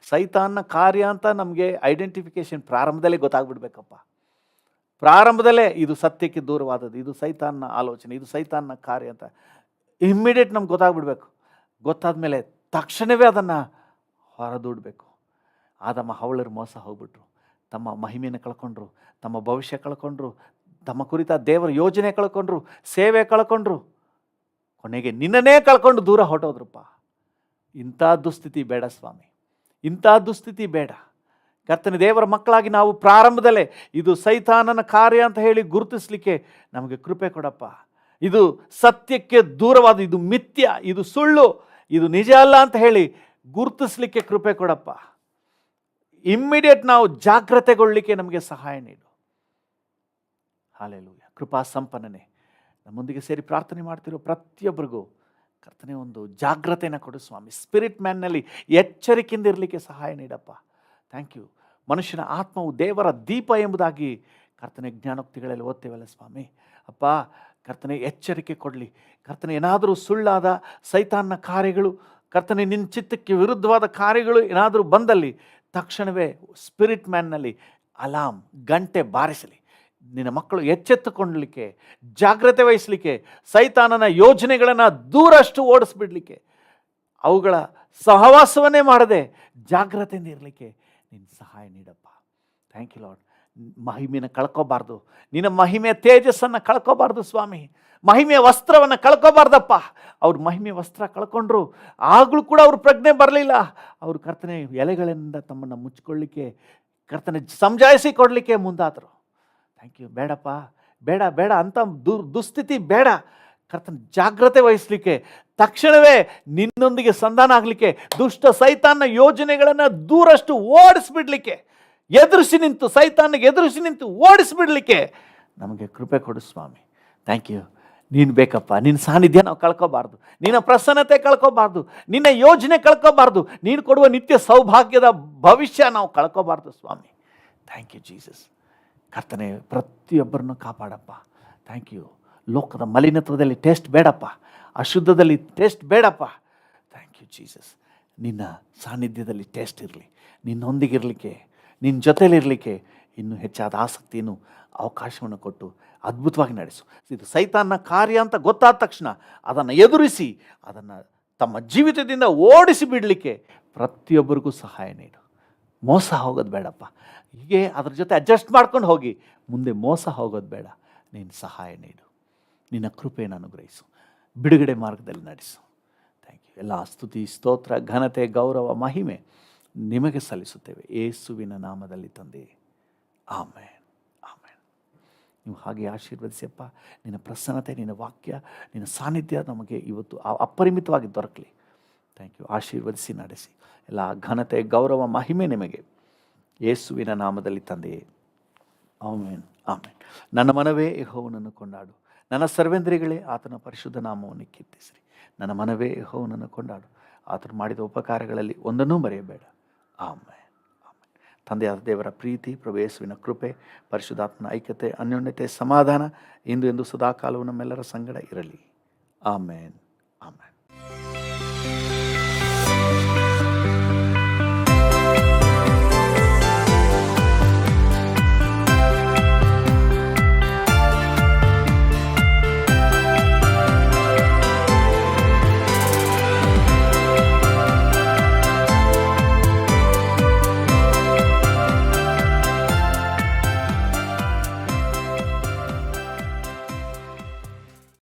ಸೈತಾನ್ನ ಕಾರ್ಯ ಅಂತ ನಮಗೆ ಐಡೆಂಟಿಫಿಕೇಶನ್ ಪ್ರಾರಂಭದಲ್ಲೇ ಗೊತ್ತಾಗ್ಬಿಡ್ಬೇಕಪ್ಪ. ಪ್ರಾರಂಭದಲ್ಲೇ ಇದು ಸತ್ಯಕ್ಕೆ ದೂರವಾದದ್ದು, ಇದು ಸೈತಾನ್ನ ಆಲೋಚನೆ, ಇದು ಸೈತಾನ್ನ ಕಾರ್ಯ ಅಂತ ಇಮ್ಮಿಡಿಯೇಟ್ ನಮ್ಗೆ ಗೊತ್ತಾಗ್ಬಿಡ್ಬೇಕು. ಗೊತ್ತಾದ ಮೇಲೆ ತಕ್ಷಣವೇ ಅದನ್ನು ಹೊರದೂಡಬೇಕು. ಆದಮ ಹವ್ವಳರು ಮೋಸ ಹೋಗ್ಬಿಟ್ರು, ತಮ್ಮ ಮಹಿಮೆಯನ್ನು ಕಳ್ಕೊಂಡ್ರು, ತಮ್ಮ ಭವಿಷ್ಯ ಕಳ್ಕೊಂಡ್ರು, ತಮ್ಮ ಕುರಿತ ದೇವರ ಯೋಜನೆ ಕಳ್ಕೊಂಡ್ರು, ಸೇವೆ ಕಳ್ಕೊಂಡ್ರು, ಕೊನೆಗೆ ನಿನ್ನನ್ನೇ ಕಳ್ಕೊಂಡು ದೂರ ಹೊರಟೋದ್ರಪ್ಪ. ಇಂಥ ದುಸ್ಥಿತಿ ಬೇಡ ಸ್ವಾಮಿ, ಇಂಥ ದುಸ್ಥಿತಿ ಬೇಡ. ಕರ್ತನ ದೇವರ ಮಕ್ಕಳಾಗಿ ನಾವು ಪ್ರಾರಂಭದಲ್ಲೇ ಇದು ಸೈತಾನನ ಕಾರ್ಯ ಅಂತ ಹೇಳಿ ಗುರುತಿಸಲಿಕ್ಕೆ ನಮಗೆ ಕೃಪೆ ಕೊಡಪ್ಪ. ಇದು ಸತ್ಯಕ್ಕೆ ದೂರವಾದ, ಇದು ಮಿಥ್ಯ, ಇದು ಸುಳ್ಳು, ಇದು ನಿಜ ಅಲ್ಲ ಅಂತ ಹೇಳಿ ಗುರುತಿಸಲಿಕ್ಕೆ ಕೃಪೆ ಕೊಡಪ್ಪ. ಇಮ್ಮಿಡಿಯೇಟ್ ನಾವು ಜಾಗ್ರತೆಗೊಳ್ಳಲಿಕ್ಕೆ ನಮಗೆ ಸಹಾಯ ನೀಡು. ಹಲ್ಲೆಲೂಯ. ಕೃಪಾ ಸಂಪನ್ನನೆ, ನಮ್ಮೊಂದಿಗೆ ಸೇರಿ ಪ್ರಾರ್ಥನೆ ಮಾಡ್ತಿರೋ ಪ್ರತಿಯೊಬ್ಬರಿಗೂ ಕರ್ತನೆ ಒಂದು ಜಾಗ್ರತೆಯನ್ನು ಕೊಡು ಸ್ವಾಮಿ. ಸ್ಪಿರಿಟ್ ಮ್ಯಾನ್ನಲ್ಲಿ ಎಚ್ಚರಿಕೆಯಿಂದ ಇರಲಿಕ್ಕೆ ಸಹಾಯ ನೀಡಪ್ಪ. Thank you. ಮನುಷ್ಯನ ಆತ್ಮವು ದೇವರ ದೀಪ ಎಂಬುದಾಗಿ ಕರ್ತನೆ ಜ್ಞಾನೋಕ್ತಿಗಳಲ್ಲಿ ಓದ್ತೇವಲ್ಲ ಸ್ವಾಮಿ. ಅಪ್ಪ ಕರ್ತನೆ ಎಚ್ಚರಿಕೆ ಕೊಡಲಿ. ಕರ್ತನೆ ಏನಾದರೂ ಸುಳ್ಳಾದ ಸೈತಾನ್ನ ಕಾರ್ಯಗಳು, ಕರ್ತನೆ ನಿನ್ನ ಚಿತ್ತಕ್ಕೆ ವಿರುದ್ಧವಾದ ಕಾರ್ಯಗಳು ಏನಾದರೂ ಬಂದಲ್ಲಿ ತಕ್ಷಣವೇ ಸ್ಪಿರಿಟ್ ಮ್ಯಾನ್ನಲ್ಲಿ ಅಲಾರ್ಮ್ ಗಂಟೆ ಬಾರಿಸಲಿ. ನಿನ್ನ ಮಕ್ಕಳು ಎಚ್ಚೆತ್ತುಕೊಳ್ಳಲಿಕ್ಕೆ, ಜಾಗ್ರತೆ ವಹಿಸಲಿಕ್ಕೆ, ಸೈತಾನನ ಯೋಜನೆಗಳನ್ನು ದೂರಷ್ಟು ಓಡಿಸ್ಬಿಡ್ಲಿಕ್ಕೆ, ಅವುಗಳ ಸಹವಾಸವನ್ನೇ ಮಾಡದೆ ಜಾಗ್ರತೆಯಿಂದ ಇರಲಿಕ್ಕೆ ನಿನ್ನ ಸಹಾಯ ನೀಡಪ್ಪ. Thank you lord. ಮಹಿಮೆಯನ್ನು ಕಳ್ಕೋಬಾರ್ದು, ನಿನ್ನ ಮಹಿಮೆಯ ತೇಜಸ್ಸನ್ನು ಕಳ್ಕೋಬಾರ್ದು ಸ್ವಾಮಿ. ಮಹಿಮೆಯ ವಸ್ತ್ರವನ್ನು ಕಳ್ಕೋಬಾರ್ದಪ್ಪ. ಅವ್ರು ಮಹಿಮೆಯ ವಸ್ತ್ರ ಕಳ್ಕೊಂಡ್ರು, ಆಗಲೂ ಕೂಡ ಅವ್ರ ಪ್ರಜ್ಞೆ ಬರಲಿಲ್ಲ. ಅವರು ಕರ್ತನೆ ಎಲೆಗಳಿಂದ ತಮ್ಮನ್ನು ಮುಚ್ಚಿಕೊಳ್ಳಿಕ್ಕೆ, ಕರ್ತನೆ ಸಮಜಾಯಿಸಿ ಕೊಡಲಿಕ್ಕೆ ಮುಂದಾದರು. Thank you. ಬೇಡಪ್ಪ, ಬೇಡ ಬೇಡ ಅಂಥ ದುಸ್ಥಿತಿ ಬೇಡ. ಕರ್ತನ ಜಾಗ್ರತೆ ವಹಿಸಲಿಕ್ಕೆ, ತಕ್ಷಣವೇ ನಿನ್ನೊಂದಿಗೆ ಸಂಧಾನ ಆಗಲಿಕ್ಕೆ, ದುಷ್ಟ ಸೈತಾನ್ನ ಯೋಜನೆಗಳನ್ನು ದೂರಷ್ಟು ಓಡಿಸ್ಬಿಡ್ಲಿಕ್ಕೆ, ಎದುರಿಸಿ ನಿಂತು ಸೈತಾನಿಗೆ ಎದುರಿಸಿ ನಿಂತು ಓಡಿಸ್ಬಿಡ್ಲಿಕ್ಕೆ ನಮಗೆ ಕೃಪೆ ಕೊಡು ಸ್ವಾಮಿ. Thank you. ನೀನು ಬೇಕಪ್ಪ. ನಿನ್ನ ಸಾನ್ನಿಧ್ಯ ನಾವು ಕಳ್ಕೋಬಾರ್ದು, ನಿನ್ನ ಪ್ರಸನ್ನತೆ ಕಳ್ಕೋಬಾರ್ದು, ನಿನ್ನ ಯೋಜನೆ ಕಳ್ಕೋಬಾರ್ದು, ನೀನು ಕೊಡುವ ನಿತ್ಯ ಸೌಭಾಗ್ಯದ ಭವಿಷ್ಯ ನಾವು ಕಳ್ಕೋಬಾರ್ದು ಸ್ವಾಮಿ. Thank you Jesus. ಕರ್ತನೆ ಪ್ರತಿಯೊಬ್ಬರನ್ನು ಕಾಪಾಡಪ್ಪ. Thank you. ಲೋಕದ ಮಲಿನತ್ವದಲ್ಲಿ ಟೇಸ್ಟ್ ಬೇಡಪ್ಪ, ಅಶುದ್ಧದಲ್ಲಿ ಟೇಸ್ಟ್ ಬೇಡಪ್ಪ. Thank you Jesus. ನಿನ್ನ ಸಾನ್ನಿಧ್ಯದಲ್ಲಿ ಟೇಸ್ಟ್ ಇರಲಿ, ನಿನ್ನೊಂದಿಗಿರಲಿಕ್ಕೆ, ನಿನ್ನ ಜೊತೆಯಲ್ಲಿರಲಿಕ್ಕೆ ಇನ್ನೂ ಹೆಚ್ಚಾದ ಆಸಕ್ತಿಯನ್ನು ಅವಕಾಶವನ್ನು ಕೊಟ್ಟು ಅದ್ಭುತವಾಗಿ ನಡೆಸು. ಇದು ಸೈತಾನ್ನ ಕಾರ್ಯ ಅಂತ ಗೊತ್ತಾದ ತಕ್ಷಣ ಅದನ್ನು ಎದುರಿಸಿ, ಅದನ್ನು ತಮ್ಮ ಜೀವಿತದಿಂದ ಓಡಿಸಿ ಬಿಡಲಿಕ್ಕೆ ಪ್ರತಿಯೊಬ್ಬರಿಗೂ ಸಹಾಯ ನೀಡು. ಮೋಸ ಹೋಗೋದು ಬೇಡಪ್ಪ. ಹೀಗೆ ಅದ್ರ ಜೊತೆ ಅಡ್ಜಸ್ಟ್ ಮಾಡ್ಕೊಂಡು ಹೋಗಿ ಮುಂದೆ ಮೋಸ ಹೋಗೋದು ಬೇಡ. ನೀನು ಸಹಾಯ ನೀಡು, ನಿನ್ನ ಕೃಪೆಯನ್ನು ಅನುಗ್ರಹಿಸು, ಬಿಡುಗಡೆ ಮಾರ್ಗದಲ್ಲಿ ನಡೆಸು. Thank you. ಎಲ್ಲ ಸ್ತುತಿ, ಸ್ತೋತ್ರ, ಘನತೆ, ಗೌರವ, ಮಹಿಮೆ ನಿಮಗೆ ಸಲ್ಲಿಸುತ್ತೇವೆ ಯೇಸುವಿನ ನಾಮದಲ್ಲಿ ತಂದೆ. ಆಮೇನ್, ಆಮೇನ್. ನೀವು ಹಾಗೆ ಆಶೀರ್ವದಿಸಿಯಪ್ಪ. ನಿನ್ನ ಪ್ರಸನ್ನತೆ, ನಿನ್ನ ವಾಕ್ಯ, ನಿನ್ನ ಸಾನ್ನಿಧ್ಯ ನಮಗೆ ಇವತ್ತು ಅಪರಿಮಿತವಾಗಿ ದೊರಕಲಿ. Thank you. ಆಶೀರ್ವದಿಸಿ ನಡೆಸಿ. ಎಲ್ಲ ಘನತೆ, ಗೌರವ, ಮಹಿಮೆ ನಿಮಗೆ ಯೇಸುವಿನ ನಾಮದಲ್ಲಿ ತಂದೆಯೇ. ಆಮೇನ್, ಆಮೇನ್. ನನ್ನ ಮನವೇ ಯೆಹೋವನನ್ನು ಕೊಂಡಾಡು, ನನ್ನ ಸರ್ವೇಂದ್ರಿಗಳೇ ಆತನ ಪರಿಶುದ್ಧ ನಾಮವನ್ನು ಕೀರ್ತಿಸಿರಿ. ನನ್ನ ಮನವೇ ಯೆಹೋವನನ್ನು ಕೊಂಡಾಡು, ಆತನು ಮಾಡಿದ ಉಪಕಾರಗಳಲ್ಲಿ ಒಂದನ್ನೂ ಮರೆಯಬೇಡ. ಆಮೇನ್, ಆಮೇನ್. ತಂದೆಯಾದ ದೇವರ ಪ್ರೀತಿ, ಪ್ರಭು ಯೇಸುವಿನ ಕೃಪೆ, ಪರಿಶುದ್ಧಾತ್ಮನ ಐಕ್ಯತೆ, ಅನ್ಯೋನ್ಯತೆ, ಸಮಾಧಾನ ಇಂದು ಎಂದು ಸದಾಕಾಲವು ನಮ್ಮೆಲ್ಲರ ಸಂಗಡ ಇರಲಿ. ಆಮೇನ್, ಆಮೇನ್.